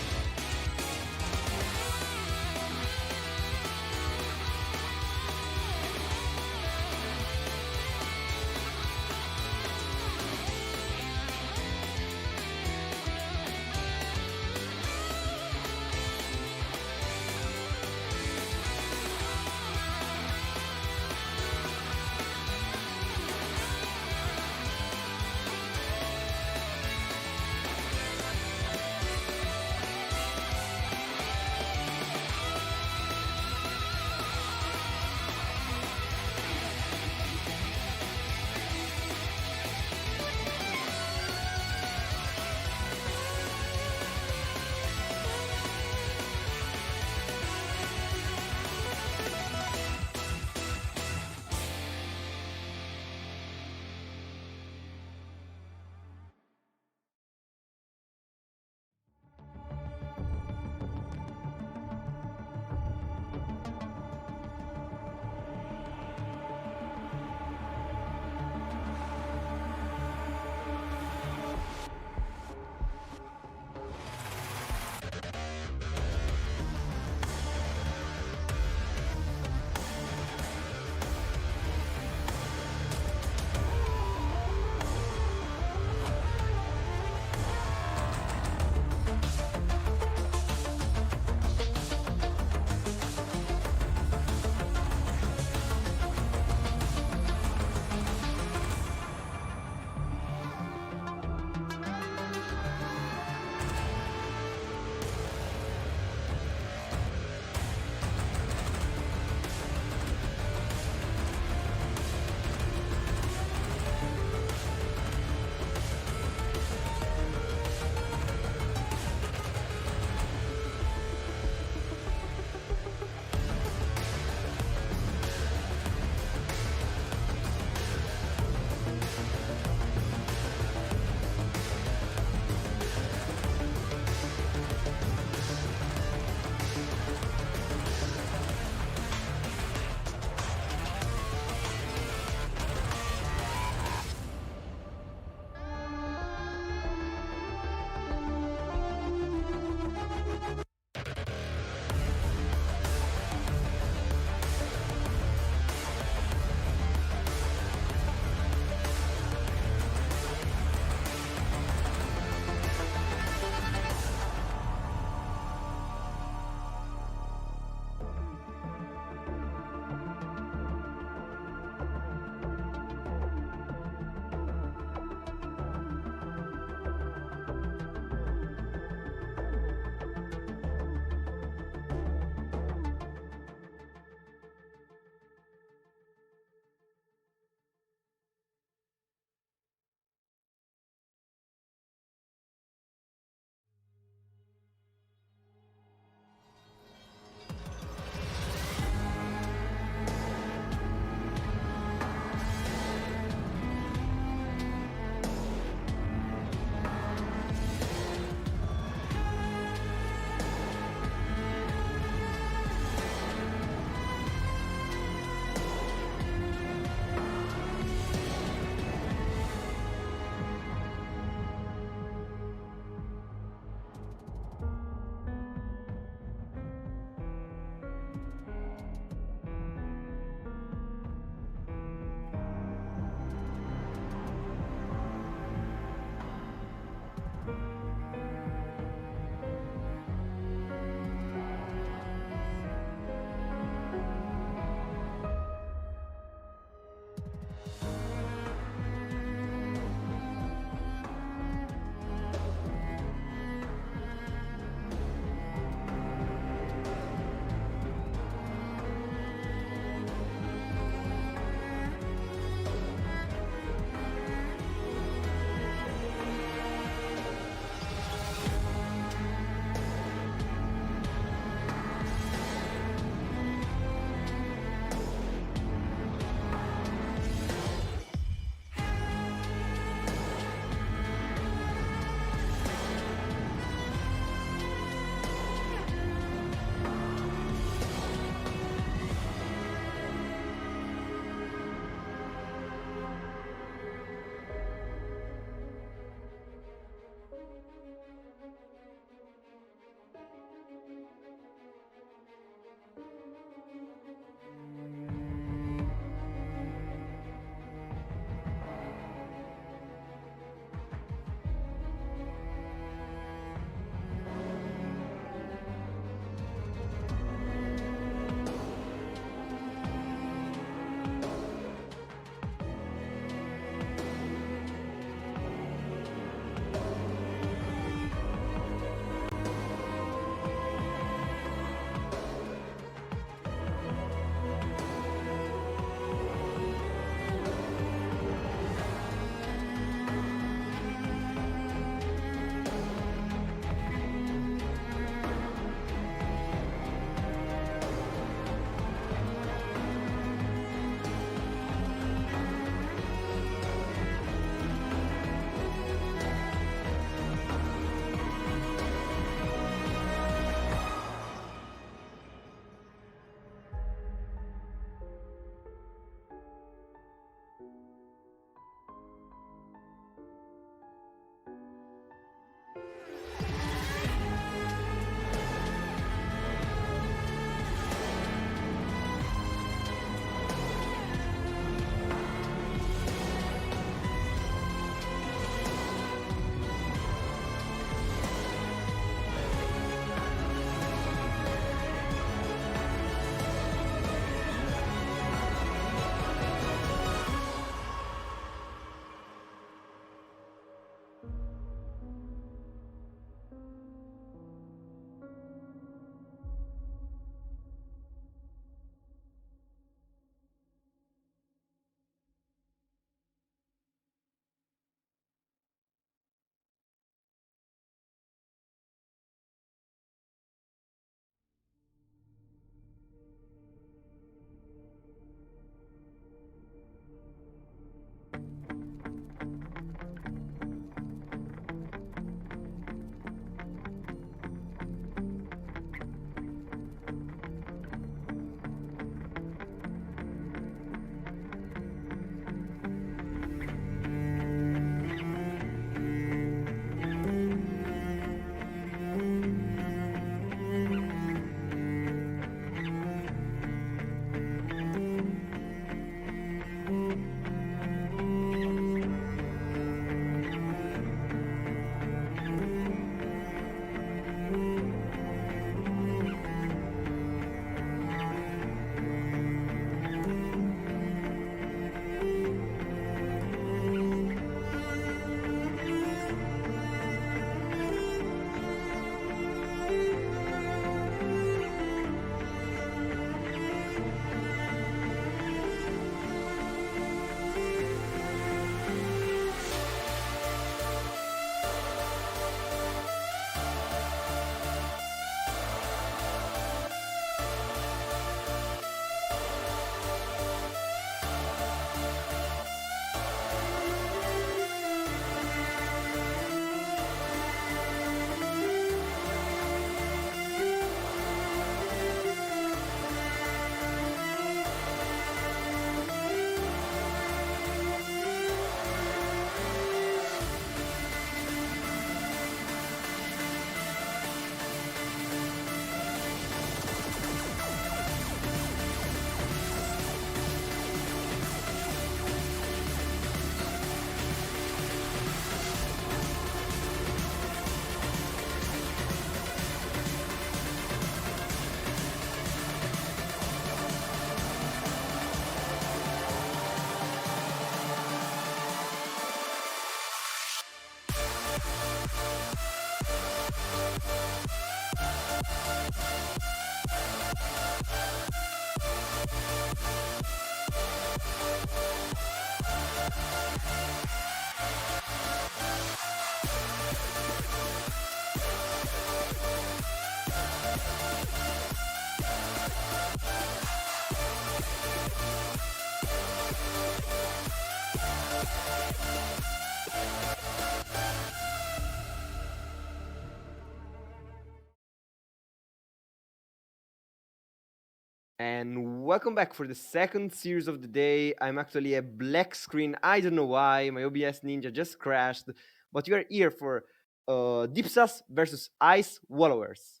And welcome back for the second series of the day. I'm actually a black screen. I don't know why. My OBS Ninja just crashed. But we are here for Dipsas versus Ice Wallowers.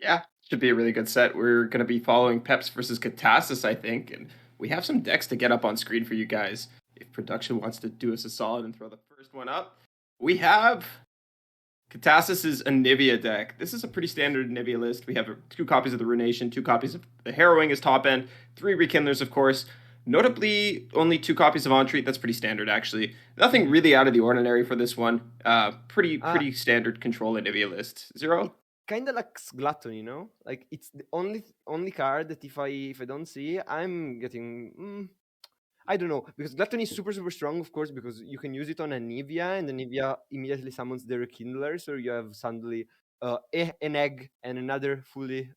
Yeah, should be a really good set. We're going to be following Peps versus Catassis, I think, and we have some decks to get up on screen for you guys. If production wants to do us a solid and throw the first one up, we have Catassis' Anivia deck. This is a pretty standard Anivia list. We have 2 copies of the Runation, 2 copies of the Harrowing as top end, 3 Rekindlers, of course. Notably, only 2 copies of Entreat. That's pretty standard, actually. Nothing really out of the ordinary for this one. Pretty standard control Anivia list. Zero? Kind of like Gluttony, you know? Like it's the only card that if I don't see, I'm getting. I don't know, because Gluttony is super strong, of course, because you can use it on Anivia, and Anivia immediately summons the Rekindler, so you have suddenly an egg and another fully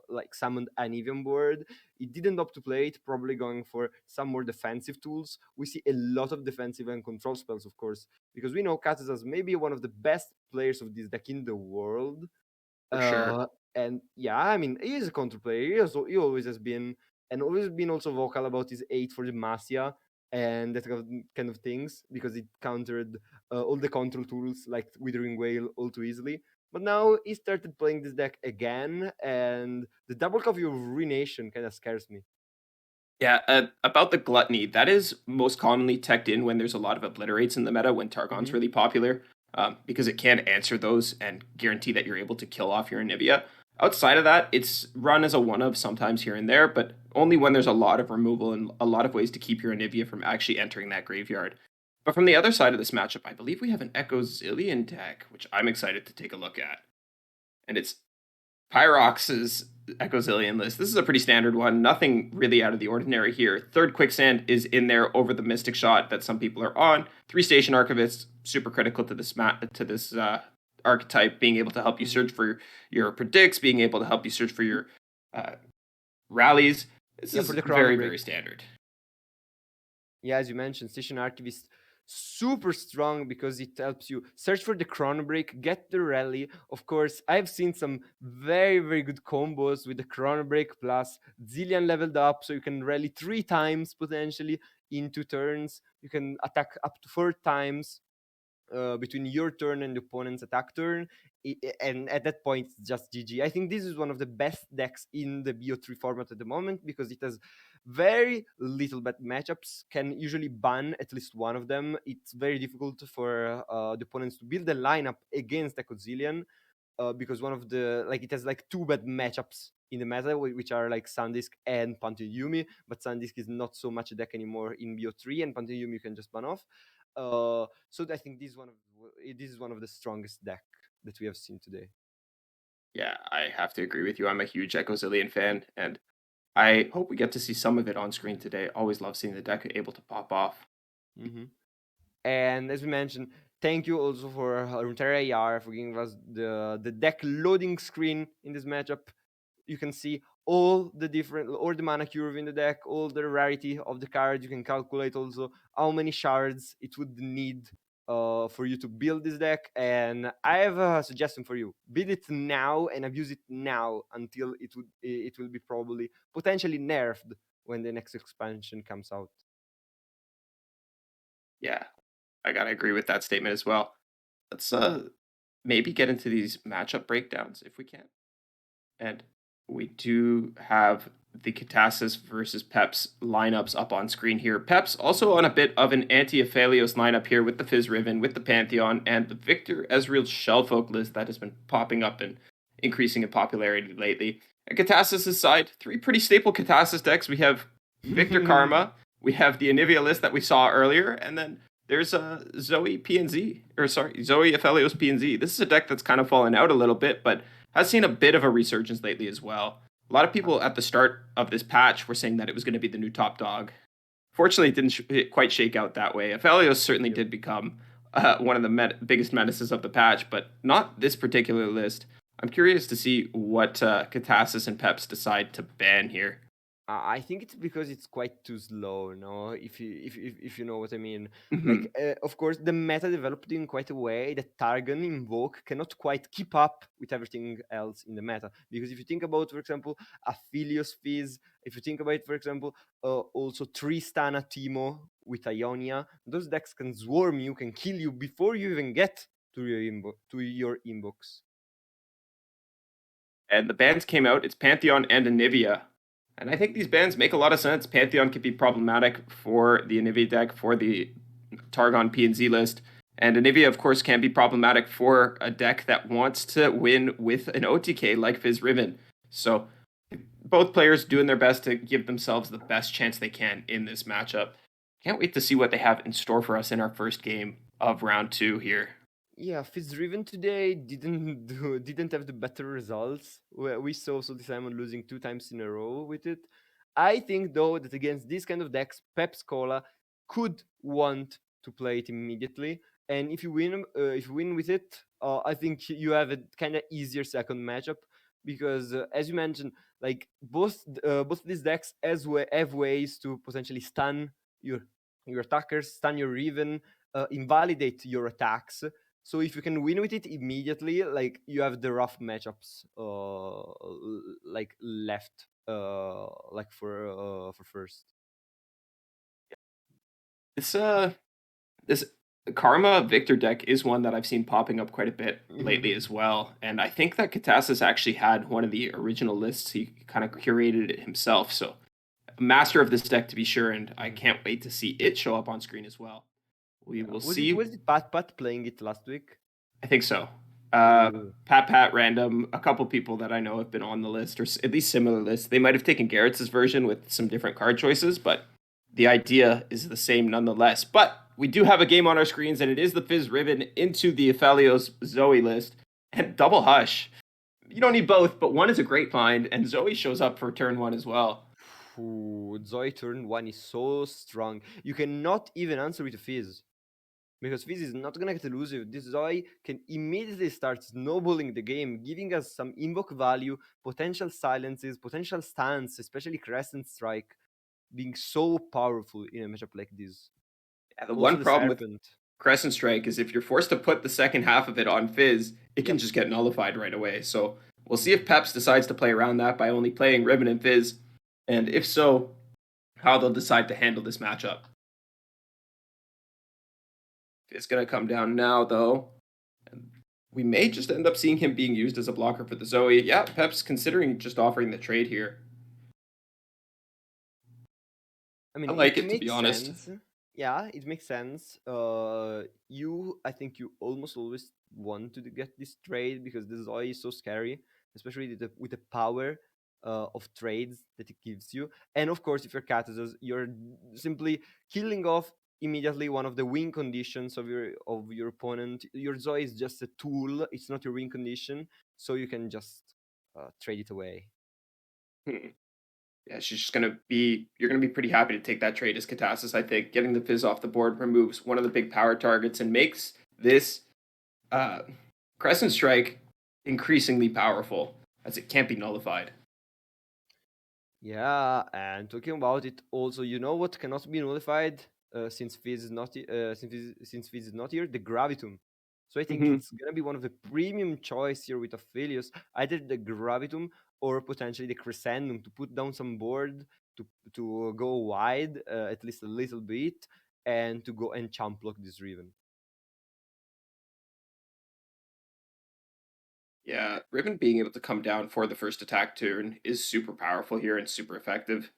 like summoned Anivian board. It didn't opt to play it, probably going for some more defensive tools. We see a lot of defensive and control spells, of course, because we know Katas as maybe one of the best players of this deck in the world. For sure. And yeah, I mean, he is a counter player. He always has been, and always been also vocal about his 8 for the Masia and that kind of things, because it countered all the control tools like Withering Whale all too easily. But now he started playing this deck again, and the double copy of Ruination kind of scares me. Yeah, about the Gluttony, that is most commonly teched in when there's a lot of Obliterates in the meta, when Targon's really popular, because it can answer those and guarantee that you're able to kill off your Anivia. Outside of that, it's run as a one-of sometimes here and there, but only when there's a lot of removal and a lot of ways to keep your Anivia from actually entering that graveyard. But from the other side of this matchup, I believe we have an Echo Zillion deck, which I'm excited to take a look at. And it's Pyrox's Echo Zillion list. This is a pretty standard one. Nothing really out of the ordinary here. Third Quicksand is in there over the Mystic Shot that some people are on. 3 Station Archivists, super critical to this archetype, being able to help you search for your predicts, being able to help you search for your rallies. This is very standard. Yeah, as you mentioned, Station Archivist, super strong because it helps you search for the Chrono Break, get the rally. Of course, I've seen some very good combos with the Chrono Break plus Zillion leveled up, so you can rally 3 times potentially in 2 turns. You can attack up to 4 times between your turn and the opponent's attack turn, and at that point it's just GG. I think this is one of the best decks in the BO3 format at the moment, because it has very little bad matchups, can usually ban at least one of them. It's very difficult for the opponents to build a lineup against Echo Zillion, because one of the, like, it has like 2 bad matchups in the meta, which are like Sandisk and Pantheon Yumi, but Sandisk is not so much a deck anymore in BO3, and Pantheon Yumi you can just ban off. So I think this is one of the strongest deck that we have seen today. Yeah, I have to agree with you. I'm a huge Echo Zillion fan, and I hope we get to see some of it on screen today. Always love seeing the deck able to pop off. And as we mentioned, thank you also for Runeterra AR for giving us the deck loading screen in this matchup. You can see all the mana curve in the deck, all the rarity of the cards. You can calculate also how many shards it would need for you to build this deck. And I have a suggestion for you: build it now and abuse it now until it will be probably potentially nerfed when the next expansion comes out. Yeah, I gotta agree with that statement as well. Let's maybe get into these matchup breakdowns if we can. And we do have the Catassis versus Peps lineups up on screen here. Peps also on a bit of an anti-Aphelios lineup here with the Fizz Riven, with the Pantheon, and the Victor Ezreal Shellfolk list that has been popping up and increasing in popularity lately. At Catassis' side, 3 pretty staple Catassis decks. We have Victor Karma, we have the Anivia list that we saw earlier, and then there's Zoe PNZ, or sorry, Zoe Aphelios PNZ. This is a deck that's kind of fallen out a little bit, but has seen a bit of a resurgence lately as well. A lot of Uh, people at the start of this patch were saying that it was going to be the new top dog. Fortunately, it didn't quite shake out that way. Aphelios certainly yep. did become one of the biggest menaces of the patch, but not this particular list. I'm curious to see what Katasis and Peps decide to ban here. I think it's because it's quite too slow, no? If you know what I mean. Like, Mhm. of course, the meta developed in quite a way that Targon Invoke cannot quite keep up with everything else in the meta. Because if you think about, for example, Aphelios Fizz, if you think about, for example, also Tristana Timo with Ionia, those decks can swarm you, can kill you before you even get to your inbox. And the bans came out. It's Pantheon and Anivia. And I think these bans make a lot of sense. Pantheon could be problematic for the Anivia deck, for the Targon PNZ list. And Anivia, of course, can be problematic for a deck that wants to win with an OTK like Fizz Riven. So both players doing their best to give themselves the best chance they can in this matchup. Can't wait to see what they have in store for us in our first game of round 2 here. Yeah, Fitzriven today didn't have the better results. We saw Salty Simon losing 2 times in a row with it. I think though that against this kind of decks, Pep Scola could want to play it immediately, and if you win with it, I think you have a kind of easier second matchup because, as you mentioned, like both these decks have ways to potentially stun your attackers, stun your Riven, invalidate your attacks, so if you can win with it immediately, like you have the rough matchups, like left, like for first. This this Karma Victor deck is one that I've seen popping up quite a bit lately as well. And I think that Katasis actually had one of the original lists. He kind of curated it himself. So, a master of this deck to be sure. And I can't wait to see it show up on screen as well. We Yeah. will Was see. it Pat playing it last week? I think so. Ooh. Pat, Random, a couple people that I know have been on the list, or at least similar lists. They might have taken Garrett's version with some different card choices, but the idea is the same nonetheless. But we do have a game on our screens, and it is the Fizz Ribbon into the Aphelios Zoe list. And Double Hush. You don't need both, but one is a great find, and Zoe shows up for turn 1 as well. Ooh, Zoe turn one is so strong. You cannot even answer with a Fizz. Because Fizz is not gonna get elusive. This Zoe can immediately start snowballing the game, giving us some invoke value, potential silences, potential stans, especially Crescent Strike, being so powerful in a matchup like this. Yeah, the Also one the problem with Serpent. Crescent Strike is if you're forced to put the second half of it on Fizz, it can Yep. just get nullified right away. So we'll see if Peps decides to play around that by only playing Ribbon and Fizz, and if so, how they'll decide to handle this matchup. It's going to come down now, though. We may just end up seeing him being used as a blocker for the Zoe. Yeah, Pep's considering just offering the trade here. I I mean, like it it, to be makes honest. sense. Yeah, it makes sense. I think you almost always want to get this trade because this Zoe is so scary, especially with the power of trades that it gives you. And of course, if you're Catazos, you're simply killing off immediately one of the win conditions of your opponent. Your Zoe is just a tool; it's not your win condition, so you can just trade it away. Hmm. Yeah, she's just gonna be. You're gonna be pretty happy to take that trade as Katasis. I think getting the Fizz off the board removes one of the big power targets and makes this uh, Crescent Strike increasingly powerful as it can't be nullified. Yeah, and talking about it, also, you know what cannot be nullified since Fizz is not since Fizz is not here, the Gravitum. So I think Mhm. it's gonna be one of the premium choice here with Aphelios, either the Gravitum or potentially the Crescendum to put down some board to go wide at least a little bit and to go and champ block this Riven. Yeah, Riven being able to come down for the first attack turn is super powerful here and super effective.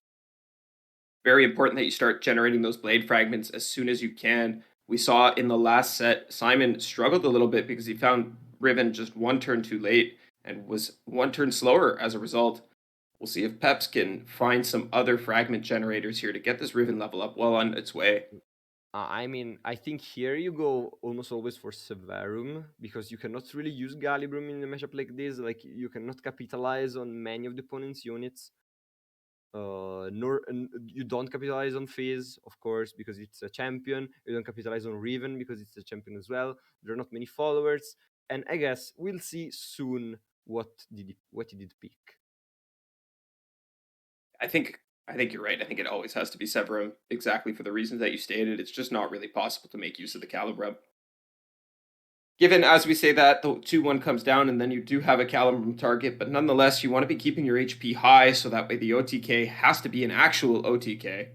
Very important that you start generating those blade fragments as soon as you can. We saw in the last set, Simon struggled a little bit because he found Riven just one turn too late and was one turn slower as a result. We'll see if Peps can find some other fragment generators here to get this Riven level up well on its way. I mean, I think here you go almost always for Severum because you cannot really use Galibrum in a matchup like this. Like you cannot capitalize on many of the opponent's units. You don't capitalize on Fizz, of course, because it's a champion. You don't capitalize on Riven because it's a champion as well. There are not many followers, and I guess we'll see soon what he did pick. I think I think you're right. I think it always has to be Severum, exactly for the reasons that you stated. It's just not really possible to make use of the Calibrum. Given, as we say that, the 2-1 comes down, and then you do have a Calibrum target, but nonetheless, you want to be keeping your HP high, so that way the OTK has to be an actual OTK.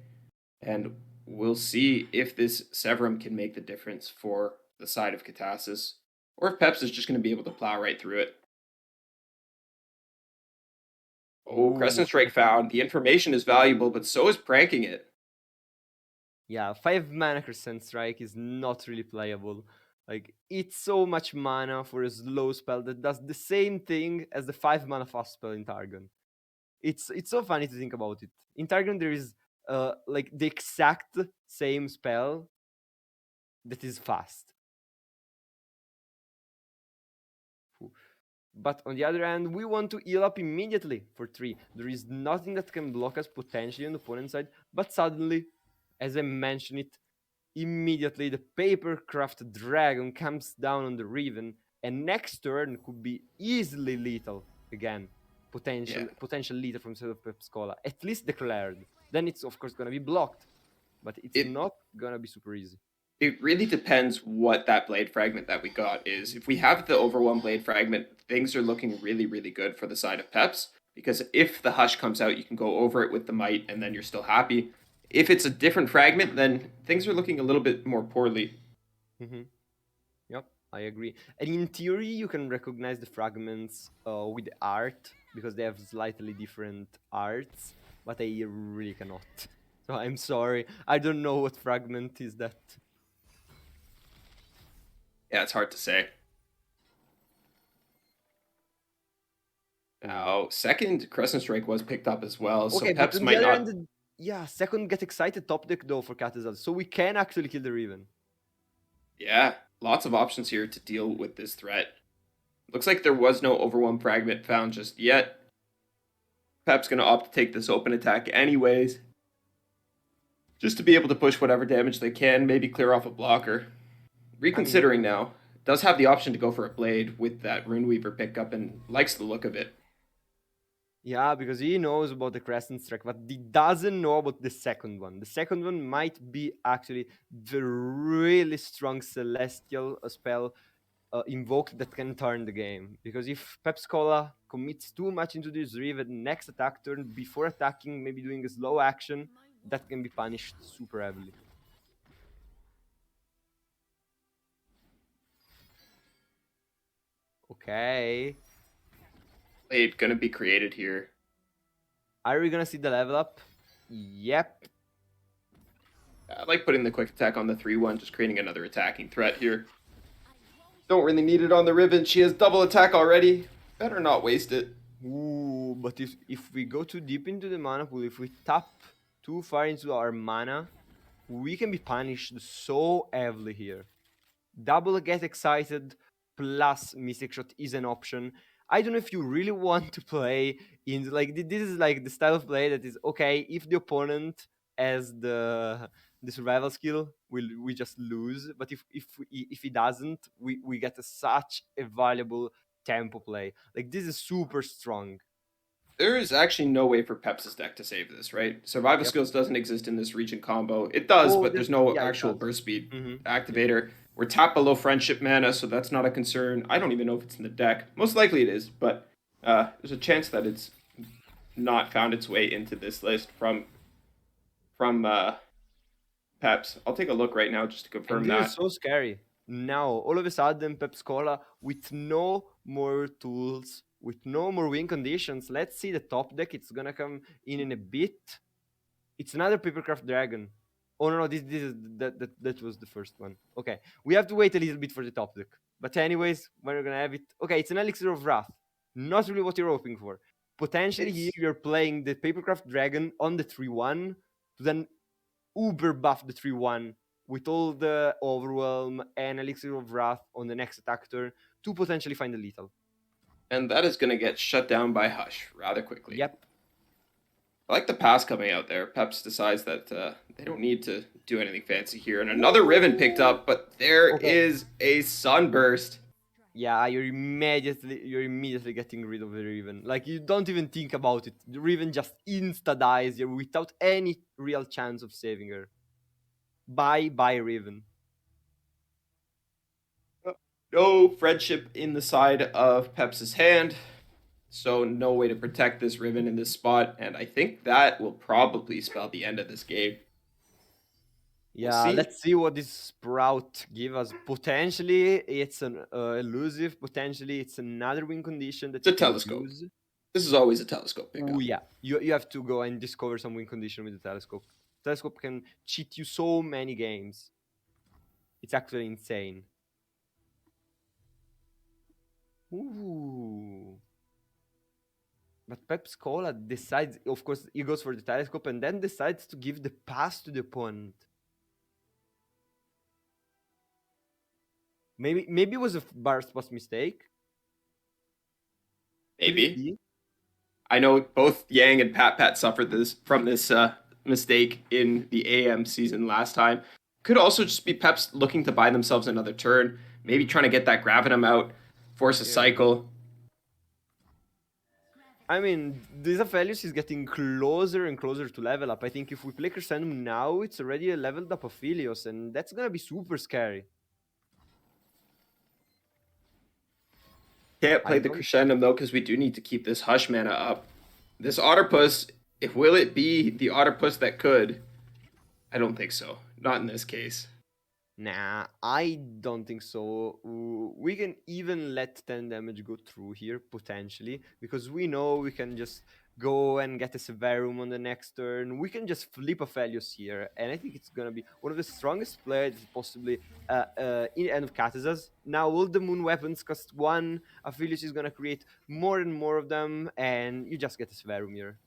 And we'll see if this Severum can make the difference for the side of Katasis, or if Peps is just going to be able to plow right through it. Oh, Ooh, Crescent Strike found. The information is valuable, but so is pranking it. yeah, 5 mana Crescent Strike is not really playable. Like, it's so much mana for a slow spell that does the same thing as the 5 mana fast spell in Targon. It's so funny to think about it. In Targon, there is like the exact same spell that is fast. But on the other hand, we want to heal up immediately for 3. There is nothing that can block us potentially on the opponent's side, but suddenly, as I mentioned it, immediately the Papercraft Dragon comes down on the Riven, and next turn could be easily lethal again. Potential lethal from side of Pepscola, at least declared. Then it's of course gonna be blocked, but it's It not gonna be super easy. it really depends what that blade fragment that we got is. If we have the overwhelm blade fragment, things are looking really, really good for the side of Peps. Because if the hush comes out, you can go over it with the might, and then you're still happy. If it's a different fragment, then things are looking a little bit more poorly. Mm-hmm. Yep, I agree. And in theory, you can recognize the fragments with the art because they have slightly different arts, but I really cannot. So I'm sorry, I don't know what fragment is that. Yeah, it's hard to say. Now, second Crescent Strike was picked up as well, so Okay, but Peps on the might other not. hand, yeah, second get excited top deck though for Catazal, so we can actually kill the Riven. Yeah, lots of options here to deal with this threat. Looks like there was no overwhelm fragment found just yet. Pep's going to opt to take this open attack anyways, just to be able to push whatever damage they can, maybe clear off a blocker. I mean, Reconsidering now, does have the option to go for a blade with that Runeweaver pickup and likes the look of it. yeah, because he knows about the Crescent Strike, but he doesn't know about the second one. The second one might be actually the really strong Celestial spell invoked that can turn the game. Because if Pepscola commits too much into this Riven next attack turn before attacking, maybe doing a slow action, that can be punished super heavily. Okay. Blade going to be created here. Are we gonna see the level up? Yep. I like putting the quick attack on the 3-1, just creating another attacking threat here. Don't really need it on the Riven. She has double attack already. Better not waste it. Ooh, but if we go too deep into the mana pool, if we tap too far into our mana, we can be punished so heavily here. Double get excited plus Mystic Shot is an option. I don't know if you really want to play in like this is like the style of play that is okay if the opponent has the survival skill, we just lose. But if he doesn't, we get such a valuable tempo play. Like this is super strong. There is actually no way for Peps' deck to save this, right? Survival Yep. skills doesn't exist in this region combo. It does, Oh, but there's no yeah, it actual does. burst speed Yep. activator. We're tapped below friendship mana, so that's not a concern. I don't even know if it's in the deck. Most likely it is, but there's a chance that it's not found its way into this list from Peps. I'll take a look right now just to And confirm this is that. so scary. Now, all of a sudden, Pep Scola, with no more tools, with no more win conditions, let's see the top deck. It's gonna come in a bit. It's another Papercraft Dragon. Oh no, this is that was the first one. Okay, we have to wait a little bit for the top deck. But anyways, when we're gonna have it, okay, it's an Elixir of Wrath. Not really what you're hoping for. Potentially here It's you're playing the Papercraft Dragon on the 3-1 to then uber buff the 3-1 with all the Overwhelm and Elixir of Wrath on the next attack turn to potentially find a lethal. And that is going to get shut down by Hush rather quickly. Yep. I like the pass coming out there. Peps decides that they don't need to do anything fancy here. And another Riven picked up, but there Okay. is a Sunburst. Yeah, you're immediately getting rid of the Riven. Like you don't even think about it. The Riven just insta dies here without any real chance of saving her. Bye Riven. No friendship in the side of Peps' hand. So no way to protect this Riven in this spot. And I think that will probably spell the end of this game. We'll Yeah, see. let's see what this Sprout give us. Potentially, it's an elusive. Potentially, it's another win condition that It's a you can telescope. use. This is always a telescope Oh pickup. yeah, you have to go and discover some win condition with the telescope. Telescope can cheat you so many games. It's actually insane. Ooh. But Pep Scola decides, of course, he goes for the telescope and then decides to give the pass to the opponent. Maybe it was a bar spot mistake. Could it Maybe. be? I know both Yang and Pat suffered this from this mistake in the AM season last time. Could also just be Peps looking to buy themselves another turn, maybe trying to get that Gravitum out, force a Yeah. cycle. I mean, this Aphelios is getting closer and closer to level up. I think if we play Crescendum now, it's already a leveled up Aphelios, and that's gonna be super scary. Can't I play the don't. Crescendum though, because we do need to keep this Hush mana up. This Otterpuss, if will it be the Otterpuss that could? I don't think so. Not in this case. Nah, I don't think so. We can even let 10 damage go through here, potentially, because we know we can just go and get a Severum on the next turn. We can just flip Aphelios here, and I think it's gonna be one of the strongest players, possibly in the end of Katazas. Now, all the Moon weapons cost 1. Aphelios is gonna create more and more of them, and you just get a Severum here.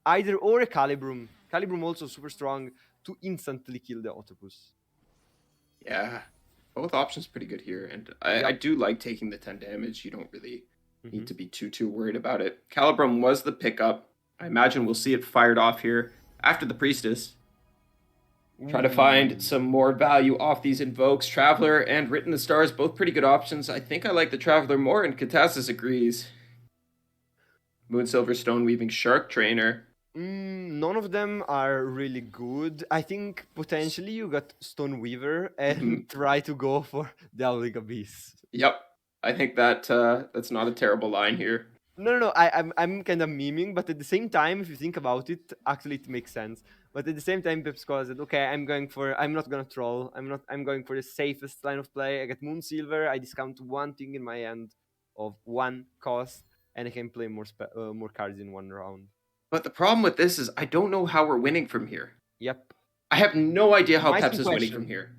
Either or a Calibrum. Calibrum also super strong to instantly kill the Octopus. Yeah, both options pretty good here, and I Yep. do like taking the 10 damage. You don't really need Mhm. to be too worried about it. Calibrum was the pickup. I imagine we'll see it fired off here after the Priestess. Try to find Ooh. some more value off these invokes. Traveler and Written the Stars, both pretty good options. I think I like the Traveler more, and Katasis agrees. Moonsilver Stone Weaving Shark Trainer. None of them are really good. I think potentially you got Stone Weaver and try to go for the Howling Abyss. Yep, I think that that's not a terrible line here. No. I'm kind of memeing, but at the same time, if you think about it, actually it makes sense. But at the same time, Pep Scola said, "Okay, I'm not gonna troll. I'm going for the safest line of play. I get Moonsilver. I discount one thing in my end of 1 cost, and I can play more cards in 1 round." But the problem with this is I don't know how we're winning from here. Yep. I have no idea how Might Peps be is winning from question. here.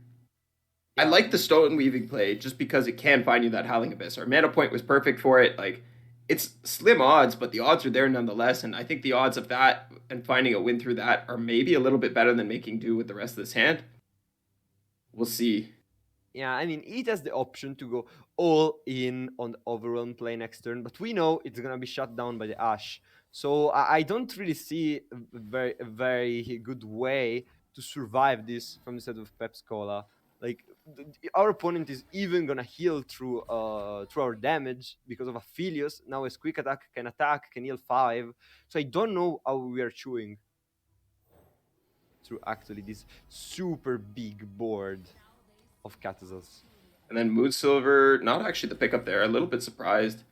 I Yeah. like the Stone Weaving play just because it can find you that Howling Abyss. Our mana point was perfect for it. Like, it's slim odds, but the odds are there nonetheless. And I think the odds of that and finding a win through that are maybe a little bit better than making do with the rest of this hand. We'll see. Yeah, I mean, it has the option to go all in on the Overwhelm play next turn, but we know it's gonna be shut down by the Ash. So I don't really see a very good way to survive this from the side of Pep Scola. Like our opponent is even gonna heal through our damage because of Aphelios. Now his quick attack, can heal 5. So I don't know how we are chewing through actually this super big board of Katazos. And then Moonsilver, not actually the pickup there. A little bit surprised.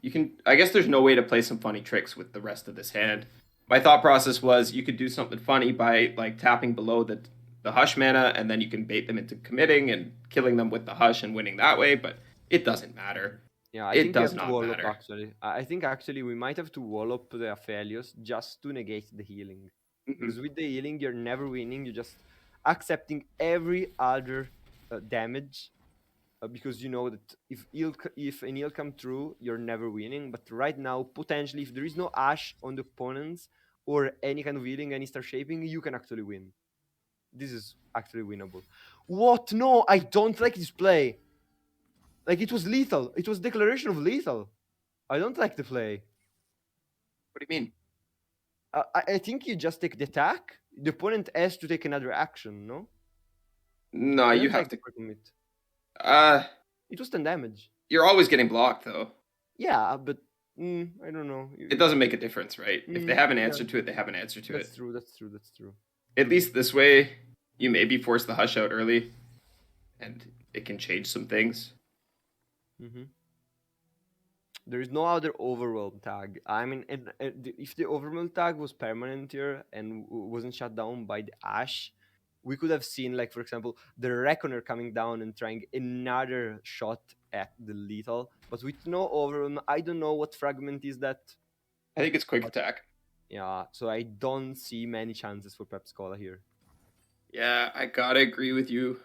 You can, I guess there's no way to play some funny tricks with the rest of this hand. My thought process was you could do something funny by like tapping below the hush mana, and then you can bait them into committing and killing them with the hush and winning that way. But it doesn't matter. Yeah, I It think we does have to not wall up matter. actually. I think actually we might have to wall up the Aphelios just to negate the healing. Mm-hmm. Because with the healing, you're never winning. You're just accepting every other damage. Because you know that if an heal come through, you're never winning. But right now, potentially, if there is no Ash on the opponents or any kind of healing, any star shaping, you can actually win. this is actually winnable. What? No, I don't like this play. Like, it was lethal. It was declaration of lethal. I don't like the play. What do you mean? I think you just take the attack. The opponent has to take another action, no? No, I you don't have like to. the commit. Uh, It was 10 damage. you're always getting blocked though. Yeah, but I don't know. It doesn't make a difference, right? If they have an Yeah, answer to it, they have an answer to it. that's true. That's true. That's true. At least this way, you maybe force the hush out early, and it can change some things. Mm-hmm. There is no other overwhelm tag. I mean, if the overwhelm tag was permanent here and wasn't shut down by the Ash, we could have seen, like, for example, the Reckoner coming down and trying another shot at the lethal. But with no overwhelm, I don't know what fragment is that. I think it's quick But attack. yeah, so I don't see many chances for Pep Scola here. Yeah, I gotta agree with you,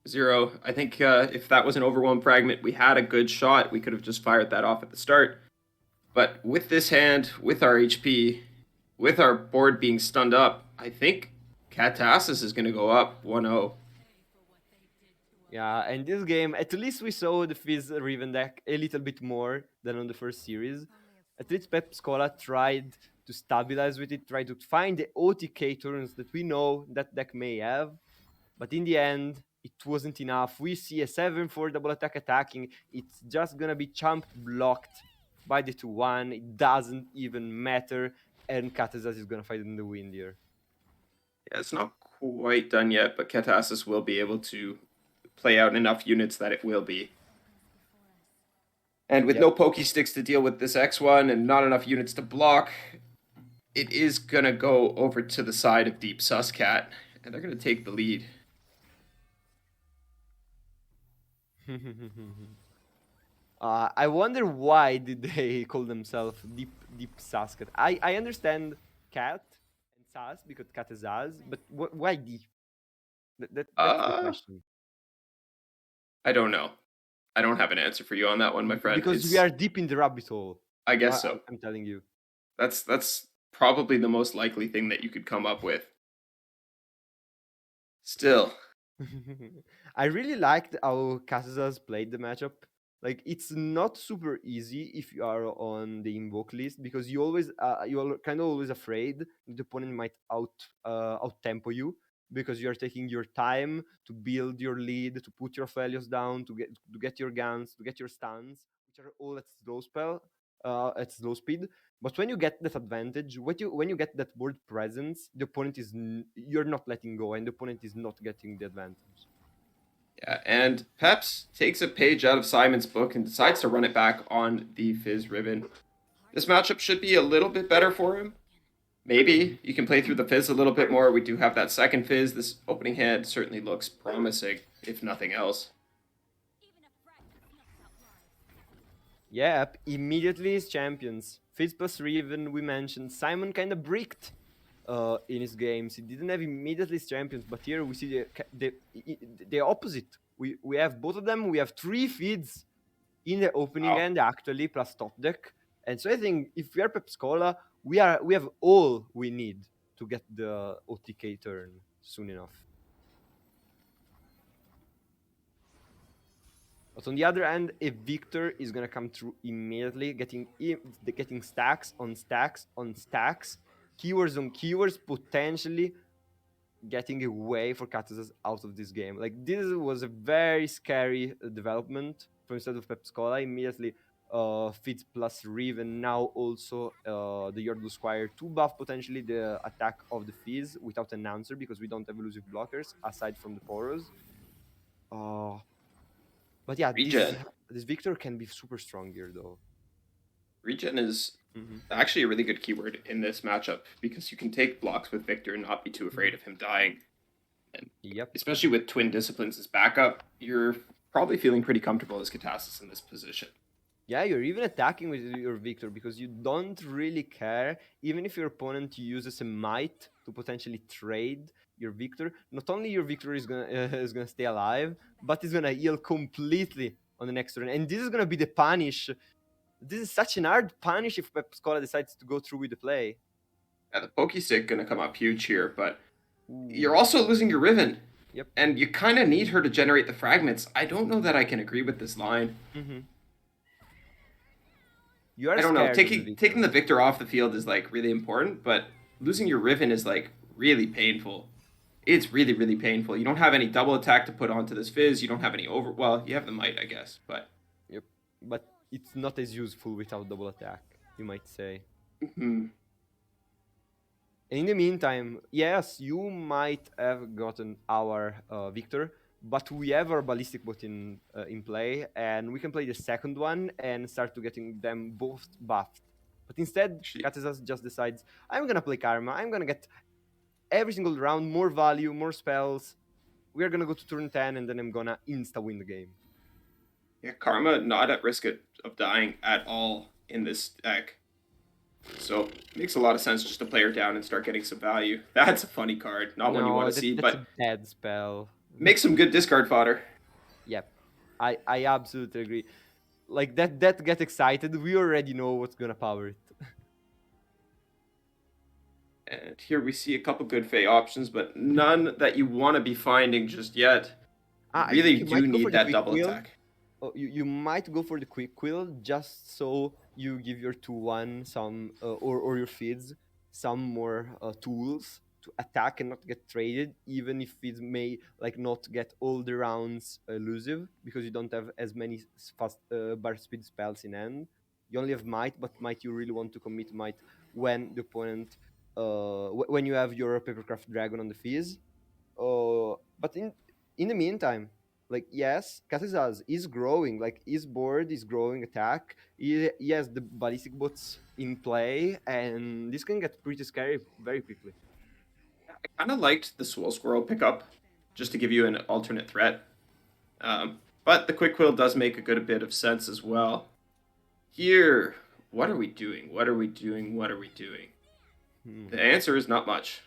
Zero. I think if that was an overwhelm fragment, we had a good shot. We could have just fired that off at the start. But with this hand, with our HP, with our board being stunned up, I think Catassus is going to go up 1-0. Yeah, and this game, at least we saw the Fizz Riven deck a little bit more than on the first series. At least Pep Scola tried to stabilize with it, tried to find the OTK turns that we know that deck may have. But in the end, it wasn't enough. We see a 7-4 double attack attacking. It's just gonna be chump blocked by the 2-1. It doesn't even matter. And Katazas is gonna fight in the wind here. Yeah, it's not quite done yet, but Catassus will be able to play out enough units that it will be. And with Yep. no pokey sticks to deal with this X1 and not enough units to block, it is gonna go over to the side of Deep Suscat, and they're gonna take the lead. I wonder why did they call themselves Deep Saskat. I understand Cat and Sas because Cat is Sas, but why Deep? That's the question. I don't know. I don't have an answer for you on that one, my friend. Because we are deep in the rabbit hole. I guess so. I'm telling you. That's probably the most likely thing that you could come up with. Still, I really liked how Casas played the matchup. Like, it's not super easy if you are on the invoke list because you are kind of always afraid the opponent might out tempo you because you are taking your time to build your lead, to put your failures down, to get your guns, to get your stuns, which are all at slow speed. But when you get that advantage, when you get that board presence, the opponent you're not letting go, and the opponent is not getting the advantage. yeah. And Peps takes a page out of Simon's book and decides to run it back on the Fizz Ribbon. This matchup should be a little bit better for him. Maybe you can play through the Fizz a little bit more. We do have that second Fizz. This opening hand certainly looks promising, if nothing else. Yep, immediately is champions. Fizz plus Riven, we mentioned. Simon kind of bricked in his games. He didn't have immediately champions, but here we see the opposite. We have both of them. We have 3 feeds in the opening end, actually, plus top deck. And so I think if we are Pep Scola, we have all we need to get the OTK turn soon enough. But on the other hand, a Victor is gonna come through immediately, getting stacks on stacks on stacks, keywords on keywords, potentially getting a way for Katazas out of this game. Like, this was a very scary development from instead of Pep Scola. Immediately, Fitz plus Reeve, and now also the Yordle Squire to buff potentially the attack of the Fizz without an answer because we don't have elusive blockers aside from the Poros. But yeah, this Victor can be super strong here, though. Regen is actually a really good keyword in this matchup because you can take blocks with Victor and not be too afraid of him dying. And especially with Twin Disciplines as backup, you're probably feeling pretty comfortable as Catassus in this position. Yeah, you're even attacking with your Victor because you don't really care. Even if your opponent uses a Might to potentially trade your Victor, not only your Victor is gonna stay alive, but it's gonna heal completely on the next turn. And this is gonna be the punish. This is such an hard punish if Pep Scola decides to go through with the play. Yeah, the Pokestick gonna come up huge here, but You're Ooh. also losing your Riven, Yep. and you kind of need her to generate the fragments. I don't know that I can agree with this line. Mm-hmm. You are I don't know. scared of the Taking Victor. the victor off the field is like really important, but losing your Riven is like really painful. It's really, really painful. You don't have any double attack to put onto this Fizz. You don't have any over. Well, you have the might, I guess, but Yep. But it's not as useful without double attack, you might say. hmm. And in the meantime, yes, you might have gotten our Victor, but we have our ballistic bot in play, and we can play the second one and start to getting them both buffed. But instead, Actually, Katizas just decides, I'm gonna play Karma, I'm gonna get every single round more value, more spells. We're gonna go to turn 10, and then I'm gonna insta-win the game. yeah, Karma not at risk of dying at all in this deck. So it makes a lot of sense just to play her down and start getting some value. That's a funny card. Not one you want No, to see, that's but a bad spell. make some good discard fodder. Yep, I absolutely agree. Like that get excited. We already know what's gonna power it. And here we see a couple good Fey options, but none that you want to be finding just yet. You I really think you do might go for need the that quick double quill. attack. Oh, you might go for the quick quill just so you give your 2-1 some or your feeds some more tools to attack and not get traded, even if feeds may like not get all the rounds elusive because you don't have as many fast bar speed spells in hand. You only have might, but might you really want to commit might when the opponent when you have your papercraft dragon on the fizz. But in the meantime, like yes, Katizaz is growing. Like his board is growing attack. He has the ballistic bots in play, and this can get pretty scary very quickly. I kind of liked the Swole Squirrel pickup just to give you an alternate threat. But the Quick Quill does make a good bit of sense as well. Here, what are we doing? What are we doing? What are we doing? The Hmm. answer is not much.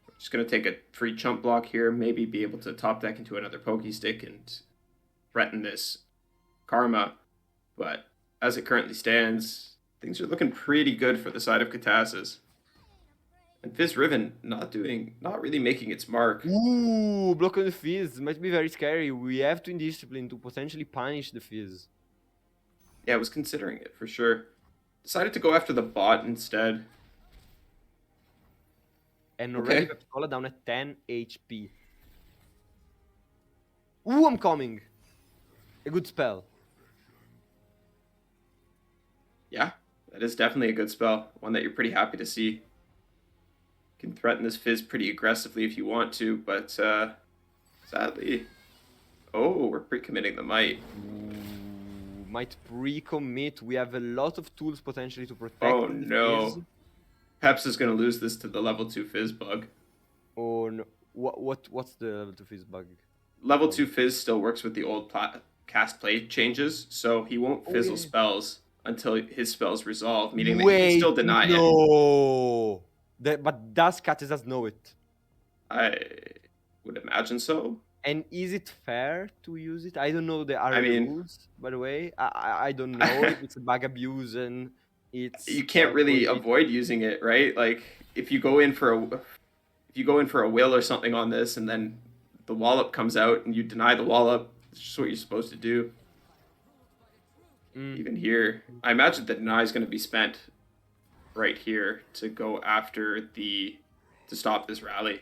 We're just going to take a free chump block here, maybe be able to top deck into another Pokey Stick and threaten this Karma. But as it currently stands, things are looking pretty good for the side of Katasas. And Fizz Riven not really making its mark. Ooh, block on the fizz might be very scary. We have to indiscipline to potentially punish the fizz. Yeah, I was considering it for sure. Decided to go after the bot instead. And already Okay. Pepcola down at 10 HP. Ooh, I'm coming. A good spell. Yeah, that is definitely a good spell. One that you're pretty happy to see. You can threaten this Fizz pretty aggressively if you want to, but sadly. Oh, we're pre-committing the might. Ooh, might pre-commit. We have a lot of tools potentially to Oh protect the fizz. no. Peps is going to lose this to the level 2 Fizz bug. Or no, what's the level to fizz bug? Level 2 Fizz still works with the old cast play changes, so he won't Oh fizzle yeah. spells until his spells resolve, meaning that you can Wait, still deny it. no. But does Katizas know it? I would imagine so. And is it fair to use it? I don't know the I RA mean, rules, by the way. I don't know if it's a bug abuse and it's you can't really prohibited. avoid using it, right? Like if you go in for a will or something on this, and then the wallop comes out and you deny the wallop, it's just what you're supposed to do. Mm. Even here, I imagine the deny is going to be spent right here to go after to stop this rally.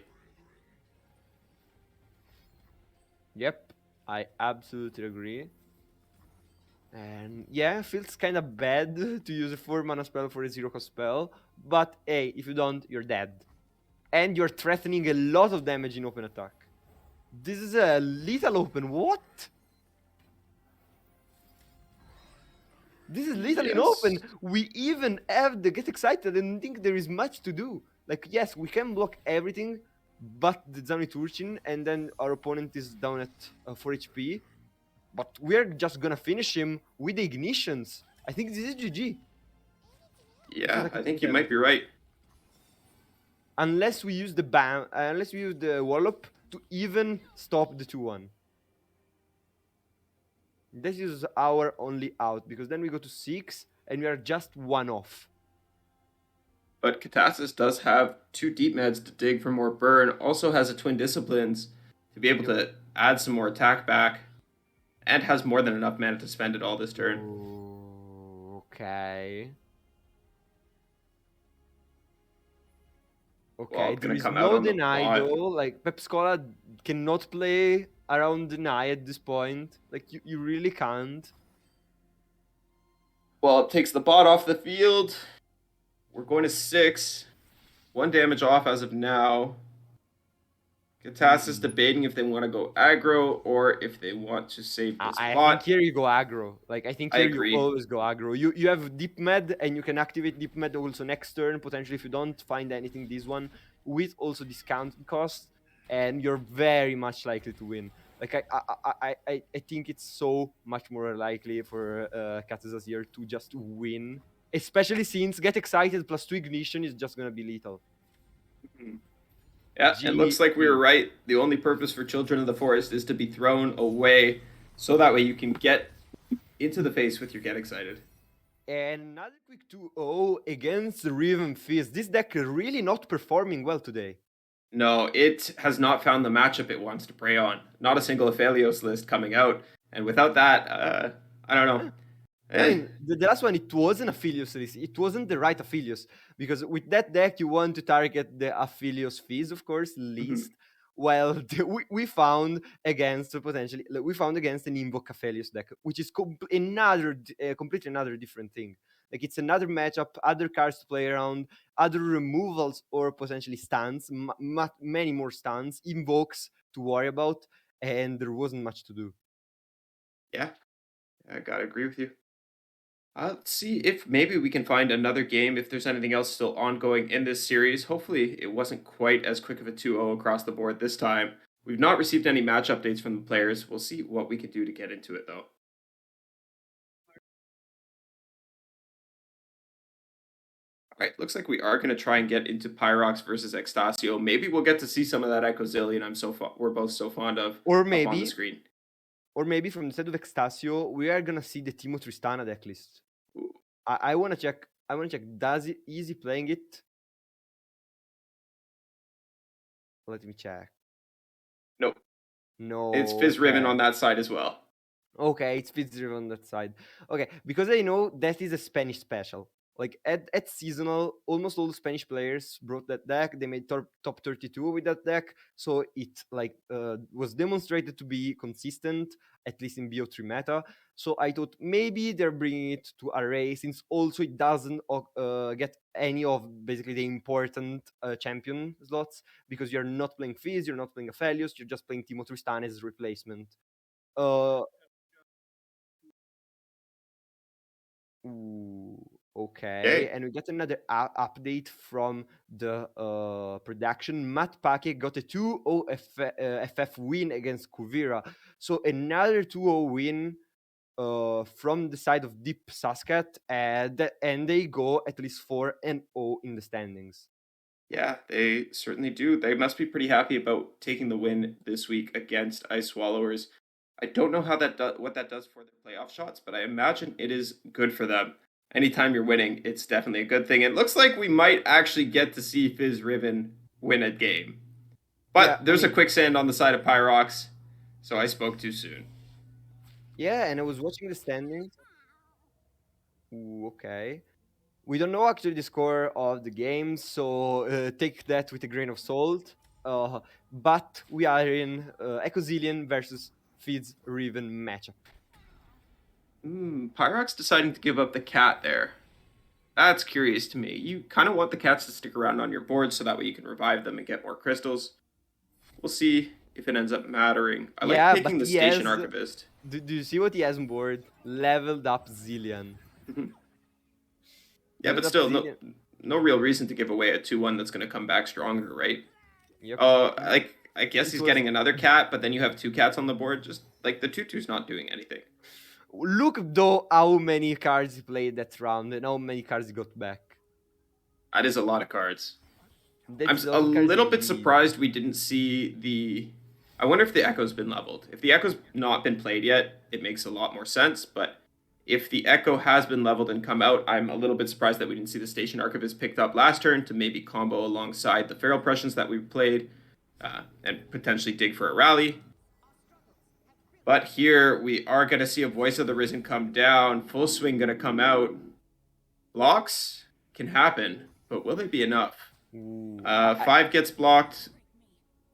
Yep, I absolutely agree. And yeah, feels kind of bad to use a 4 mana spell for a 0 cost spell. But hey, if you don't, you're dead. And you're threatening a lot of damage in open attack. This is a lethal open. What? This is lethal in open. Yes. We even have the get excited and think there is much to do. Like, yes, we can block everything, but the Zami Turchin, and then our opponent is down at 4 HP. But we're just gonna finish him with the ignitions. I think this is GG. That's what Yeah, I I can think you tell you. might be right. Unless we use the bam, unless we use the wallop to even stop the 2-1. This is our only out because then we go to 6 and we are just 1 off. But Katasis does have 2 deep meds to dig for more burn, also has a twin disciplines to be able Yep. to add some more attack back, and has more than enough mana to spend it all this turn. Ooh, okay. Well, Okay, it's there going to is come out no on the deny bot. though. Like Pep Scola cannot play around deny at this point. Like you really can't. Well, it takes the bot off the field. We're going to 6. 1 damage off as of now. Katasis Hmm. debating if they want to go aggro or if they want to save this I think bot. here you go aggro. Like I think I here you agree. always go aggro. You have deep med and you can activate deep med also next turn potentially if you don't find anything this one with also discounted cost, and you're very much likely to win. Like I think it's so much more likely for Katazas here to just win, especially since get excited plus 2 ignition is just gonna be lethal. Yeah, it looks like we were GG. right. The only purpose for Children of the Forest is to be thrown away so that way you can get into the face with your get excited. And another quick 2-0 against Riven Fizz. This deck really not performing well today. No, it has not found the matchup it wants to prey on. Not a single Aphelios list coming out. And without that, I don't know. I Eh. mean, the last one, it wasn't Aphelios list. It wasn't the right Aphelios. Because with that deck, you want to target the Aphelios Fizz, of course, least. While we found against potentially, we found against an Invoke Aphelios deck, which is completely another different thing. Like it's another matchup, other cards to play around, other removals or potentially stuns, many more stuns, invokes to worry about, and there wasn't much to do. Yeah, I gotta agree with you. Let's see if maybe we can find another game, if there's anything else still ongoing in this series. Hopefully, it wasn't quite as quick of a 2-0 across the board this time. We've not received any match updates from the players. We'll see what we can do to get into it, though. All right, looks like we are going to try and get into Pyrox versus Extasio. Maybe we'll get to see some of that Echo Zillion we're both so fond of Or up on the maybe screen. from the side of Extasio, we are gonna see the Timo Tristana decklist. Ooh, I wanna check. I wanna check. Is he playing it? Let me check. nope, it's No. Fizz Riven on Okay. that side as well. Okay, it's Fitzgerald on that side. Okay, because I know that is a Spanish special. Like at seasonal, almost all the Spanish players brought that deck. They made top 32 with that deck, so it like was demonstrated to be consistent, at least in BO3 meta. So I thought maybe they're bringing it to array, since also it doesn't get any of basically the important champion slots, because you're not playing Fizz, you're not playing Aphelios, you're just playing Timo Tristan as replacement. Uh, Ooh, okay. Okay, And we get another update from the production. Matt Paquet got a 2-0 FF win against Kuvira. So another 2-0 win from the side of Deep Saskat, and they go at least 4-0 in the standings. yeah, they certainly do. They must be pretty happy about taking the win this week against Ice Swallowers. I don't know how what that does for their playoff shots, but I imagine it is good for them. Anytime you're winning, it's definitely a good thing. It looks like we might actually get to see Fizz Riven win a game. Yeah, But I there's a mean, quicksand on the side of Pyrox, so I spoke too soon. yeah, and I was watching the standings. Ooh, okay. We don't know actually the score of the game, so take that with a grain of salt. Uh, but we are in Ecozillion versus Fizz Riven matchup. Pyrox deciding to give up the cat there. That's curious to me. You kind of want the cats to stick around on your board so that way you can revive them and get more crystals. We'll see if it ends up mattering. I like Yeah, taking but the he Station has. Archivist. Do you see what he has on board? Leveled up Zillion. Yeah, but Leveled up still, no, Zillion. no real reason to give away a 2-1 that's going to come back stronger, right? Yep. Oh, It, like I guess it he's was. getting another cat, but then you have 2 cats on the board. Just like the 2/2's not doing anything. Look though how many cards he played that round and how many cards he got back. That is a lot of cards. That I'm is a a lot of cards little bit indeed. surprised we didn't see the. I wonder if the Echo's been leveled. If the Echo's not been played yet, it makes a lot more sense. But If the Echo has been leveled and come out, I'm a little bit surprised that we didn't see the Station Archivist picked up last turn to maybe combo alongside the Feral Prussians that we played and potentially dig for a rally. But here we are going to see a Voice of the Risen come down. Full Swing going to come out. Blocks can happen, but will they be enough? Ooh, 5 gets blocked.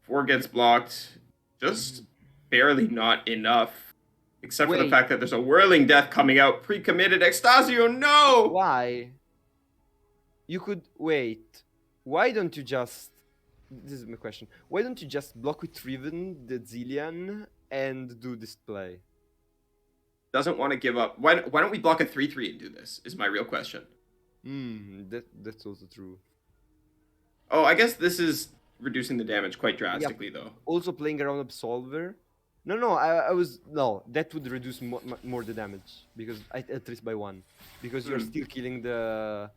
4 gets blocked. Just barely not enough. Except for the wait, fact that there's a Whirling Death coming out. Pre-committed Extasio, no! why? You could wait. Why don't you just? This is my question. Why don't you just block with Riven the Zillion and do this play? Doesn't want to give up. Why don't we block a 3-3 and do this, is my real question. That's also true. Oh, I guess this is reducing the damage quite drastically, though. Also playing around Absolver. No, I was no. That would reduce more the damage because at least by 1, because you're still killing the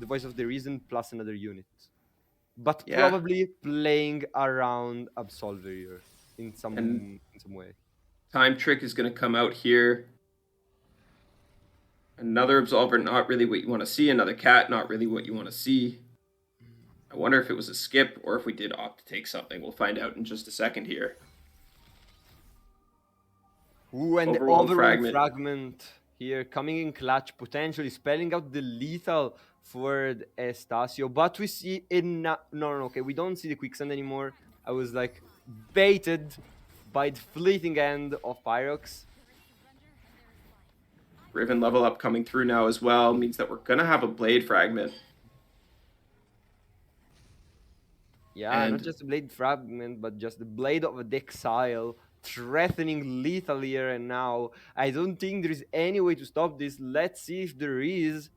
Voice of the Reason plus another unit, but probably playing around Absolver here in some way. Time Trick is going to come out here. Another Absolver, not really what you want to see. Another Cat, not really what you want to see. I wonder if it was a skip or if we did opt to take something. We'll find out in just a second here. Ooh, and Overwhelm the fragment. fragment here coming in clutch, potentially spelling out the lethal for the Estasio. But we see no, okay, we don't see the quicksand anymore. I was like baited by the fleeting end of Pyrox. Riven level up coming through now as well means that we're gonna have a blade fragment. Yeah, and not just a blade fragment, but just the blade of the exile, threatening lethal here and now. I don't think there is any way to stop this. Let's see if there is.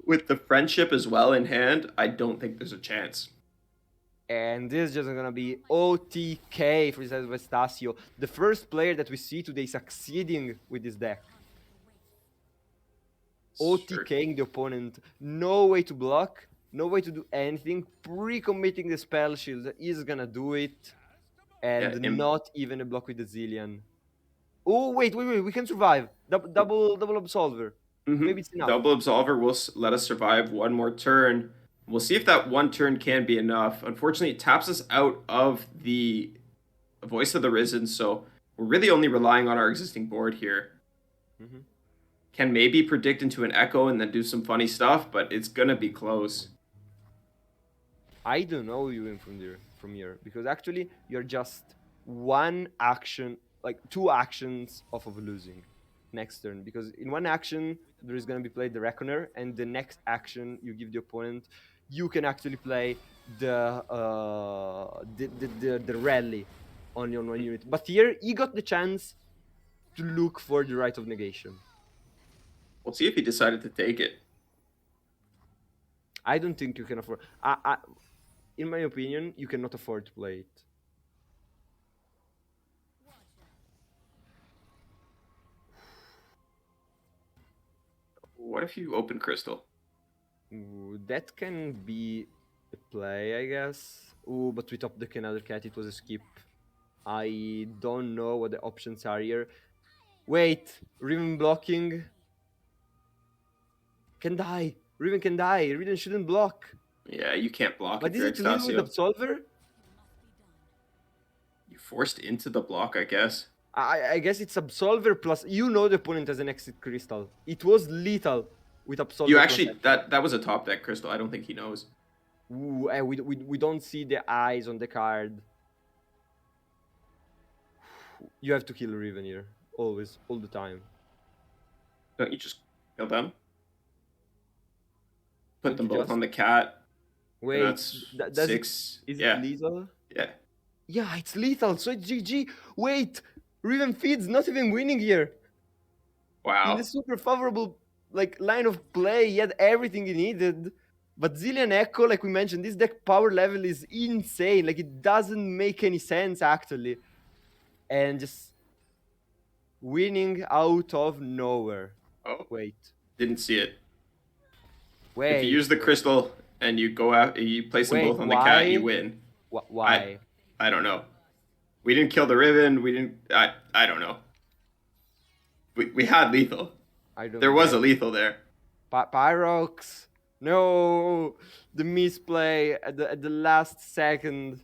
With the friendship as well in hand, I don't think there's a chance. And this is just gonna be OTK for Estasio, the first player that we see today succeeding with this deck. OTKing the opponent, no way to block, no way to do anything. Pre-committing the spell shield is gonna do it, and not even a block with the Zillion. Oh wait, we can survive. Double Absolver. Maybe it's enough. Double Absolver will let us survive one more turn. We'll see if that one turn can be enough. Unfortunately, it taps us out of the Voice of the Risen, so we're really only relying on our existing board here. Can maybe predict into an Echo and then do some funny stuff, but it's gonna be close. I don't know you in from here because actually you're just one action, like 2 actions off of losing next turn, because in one action there is going to be played the Reckoner, and the next action you give the opponent, you can actually play the rally on your 1 unit. But here he got the chance to look for the Rite of Negation. We'll see if he decided to take it. I don't think you can afford. In my opinion, you cannot afford to play it. What if you open Crystal? Ooh, that can be a play, I guess. Ooh, but we top deck another cat, it was a skip. I don't know what the options are here. Wait, Riven blocking. Can die. Riven can die. Riven shouldn't block. Yeah, you can't block. But is it lethal with Absolver? You forced into the block, I guess. I guess it's Absolver plus. You know the opponent has an exit crystal. It was lethal with Absolver. You actually that was a top deck crystal. I don't think he knows. Ooh, we don't see the eyes on the card. You have to kill Riven here, always, all the time. Don't you just kill them? Put them both on the cat. Wait, that's 6. Is it lethal? Yeah. Yeah, it's lethal, so it's GG. Wait, Riven feeds not even winning here. Wow. In the super favorable line of play, he had everything he needed. But Zillion Echo, like we mentioned, this deck power level is insane. Like, it doesn't make any sense, actually. And just winning out of nowhere. Oh, wait. Didn't see it. Wait. If you use the crystal and you go out, you place them both on the cat, you win. Why? I don't know. We didn't kill the Riven. We didn't. I don't know. We had lethal. I don't There was get a lethal there. Pyrox. No, the misplay at the last second.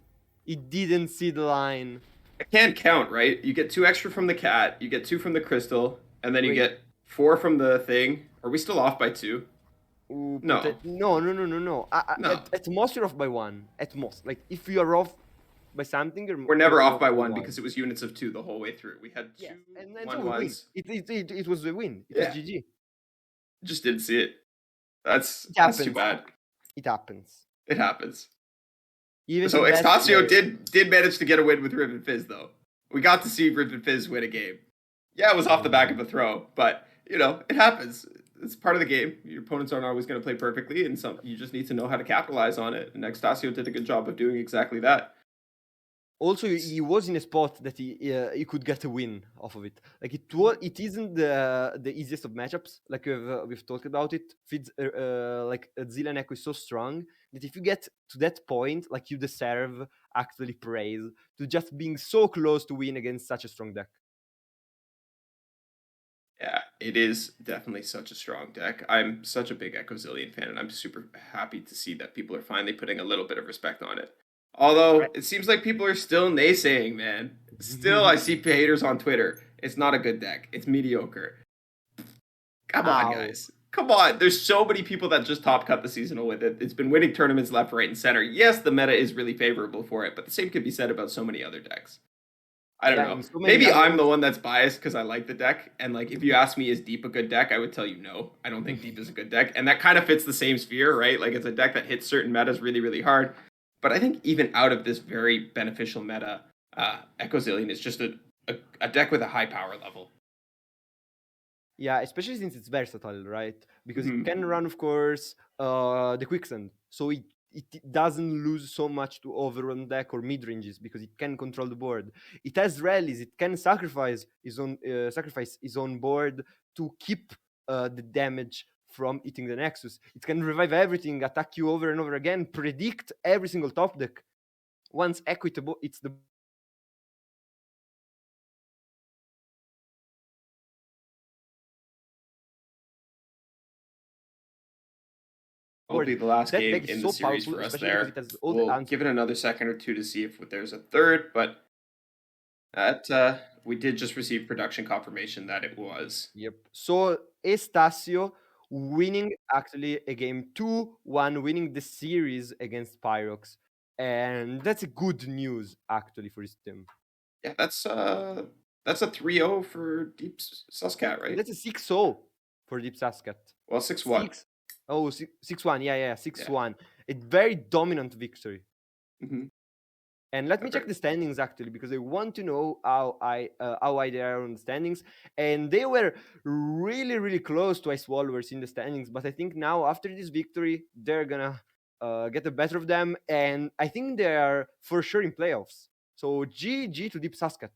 He didn't see the line. It can't count, right? You get 2 extra from the cat, you get 2 from the crystal, and then you Wait, get 4 from the thing. Are we still off by 2? No, no, no, no, no, no. no. At most you're off by one. At most, like if you are off by something, We're never you're off off by by 1 one. because it was units of 2 the whole way through. We had Yes, two and so one we win. ones. It was a win. It was Yeah, GG. just didn't see it. It That's too happens. bad. It happens. It happens. Even So the best Extasio player. did manage to get a win with Riven Fizz though. We got to see Riven Fizz win a game. Yeah, it was off the back of a throw, but it happens. It's part of the game. Your opponents aren't always going to play perfectly, and you just need to know how to capitalize on it. And Extasio did a good job of doing exactly that. Also, he was in a spot that he could get a win off of it. Like it isn't the easiest of matchups. Like we've talked about it. Fizz, like Zilean Echo is so strong that if you get to that point, like you deserve actually praise to just being so close to win against such a strong deck. Yeah, it is definitely such a strong deck. I'm such a big Echo Zillion fan, and I'm super happy to see that people are finally putting a little bit of respect on it. Although it seems like people are still naysaying, man. Still, I see haters on Twitter. It's not a good deck. It's mediocre. Come on, guys. Come on. There's so many people that just top cut the seasonal with it. It's been winning tournaments left, right, and center. Yes, the meta is really favorable for it, but the same could be said about so many other decks. I don't know. In so many Maybe I'm the others. one that's biased because I like the deck. And like, if you ask me, is Deep a good deck? I would tell you no. I don't think Deep is a good deck. And that kind of fits the same sphere, right? Like, it's a deck that hits certain metas really, really hard. But I think even out of this very beneficial meta, Echo Zillion is just a deck with a high power level. Yeah, especially since it's versatile, right? Because it can run, of course, the quicksand, so it doesn't lose so much to overrun deck or mid ranges because it can control the board. It has rallies. It can sacrifice his own board to keep the damage from hitting the nexus. It can revive everything, attack you over and over again, predict every single top deck. Once equitable, it's the Will board. be the last That game deck is in the so series powerful, for us especially because there. it has all the We'll answers. give it another second or two to see if there's a third, but that we did just receive production confirmation that it was. Yep. So Estasio winning actually a game 2-1, winning the series against Pyrox. And that's a good news actually for his team. Yeah, that's a 3-0 for Deep Suscat, right? That's a 6-0 for Deep Saskat. Well, 6-1. 6-1. Yeah, 6-1. Yeah. A very dominant victory. Mm-hmm. And let me check the standings actually, because I want to know how high they are on the standings. And they were really, really close to Ice Walrus in the standings. But I think now after this victory, they're gonna get the better of them. And I think they are for sure in playoffs. So GG to Deep Saskat.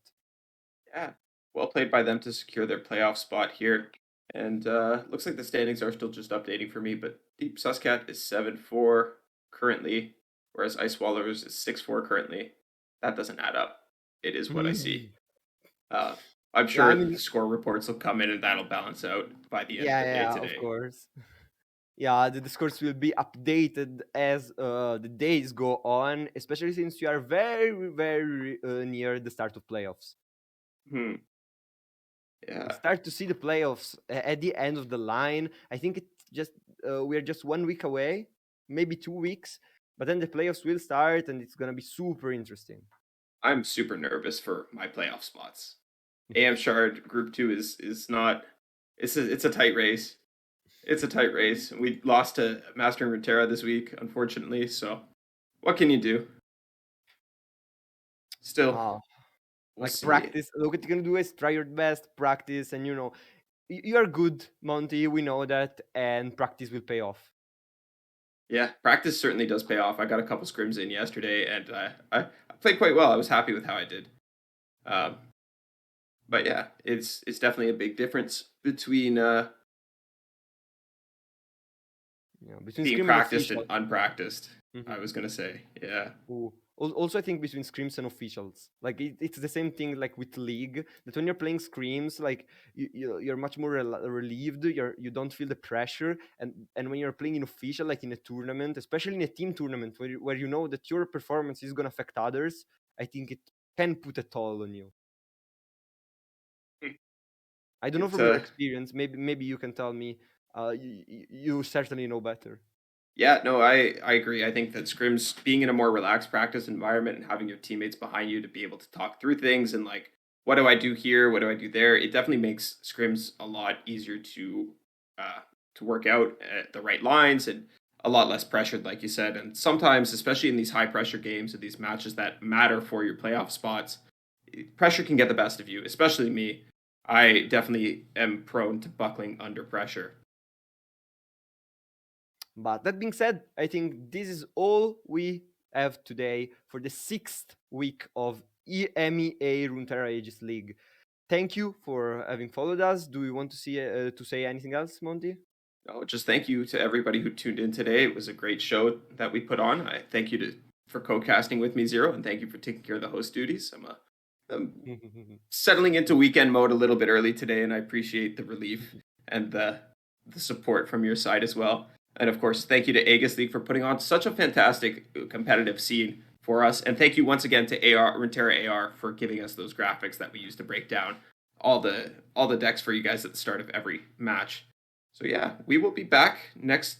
Yeah, well played by them to secure their playoff spot here. And looks like the standings are still just updating for me, but Deep Suscat is 7-4 currently, whereas Ice Swallowers is 6-4 currently. That doesn't add up. It is what I see. I'm sure the score reports will come in and that'll balance out by the end of the day today. Of course. Yeah, the discourse will be updated as the days go on, especially since you are very, very near the start of playoffs. Yeah. We start to see the playoffs at the end of the line. I think it's just we're just 1 week away, maybe 2 weeks, but then the playoffs will start and it's gonna be super interesting. I'm super nervous for my playoff spots. AM Shard Group 2 is not. It's a tight race. It's a tight race. We lost to Master and Ruterra this week, unfortunately. So, what can you do? Still, we'll see. Practice. Look, what you're gonna do is try your best, practice, and you are good, Monty. We know that, and practice will pay off. Yeah, practice certainly does pay off. I got a couple scrims in yesterday, and I played quite well. I was happy with how I did. But yeah, it's definitely a big difference between between being practiced and unpracticed. I was gonna say, yeah. Also, I think between scrims and officials, like it's the same thing like with league. That when you're playing scrims, like you're much more relieved. You don't feel the pressure, and when you're playing in official, like in a tournament, especially in a team tournament, where you know that your performance is gonna affect others, I think it can put a toll on you. I don't know It's from your experience. Maybe you can tell me. You certainly know better. Yeah, no, I agree. I think that scrims being in a more relaxed practice environment and having your teammates behind you to be able to talk through things and like, what do I do here? What do I do there? It definitely makes scrims a lot easier uh to work out at the right lines and a lot less pressured, like you said. And sometimes, especially in these high pressure games or these matches that matter for your playoff spots, pressure can get the best of you, especially me. I definitely am prone to buckling under pressure. But that being said, I think this is all we have today for the 6th week of EMEA Runeterra Aegis League. Thank you for having followed us. Do you want to say anything else, Monty? Oh, just thank you to everybody who tuned in today. It was a great show that we put on. I thank you for co-casting with me, Zero, and thank you for taking care of the host duties. I'm settling into weekend mode a little bit early today, and I appreciate the relief and the support from your side as well. And of course, thank you to Aegis League for putting on such a fantastic competitive scene for us. And thank you once again to AR Runeterra AR for giving us those graphics that we use to break down all the decks for you guys at the start of every match. So yeah, we will be back next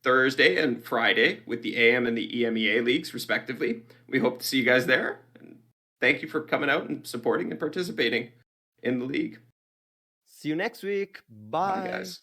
Thursday and Friday with the AM and the EMEA leagues, respectively. We hope to see you guys there. And thank you for coming out and supporting and participating in the league. See you next week. Bye, Bye. guys.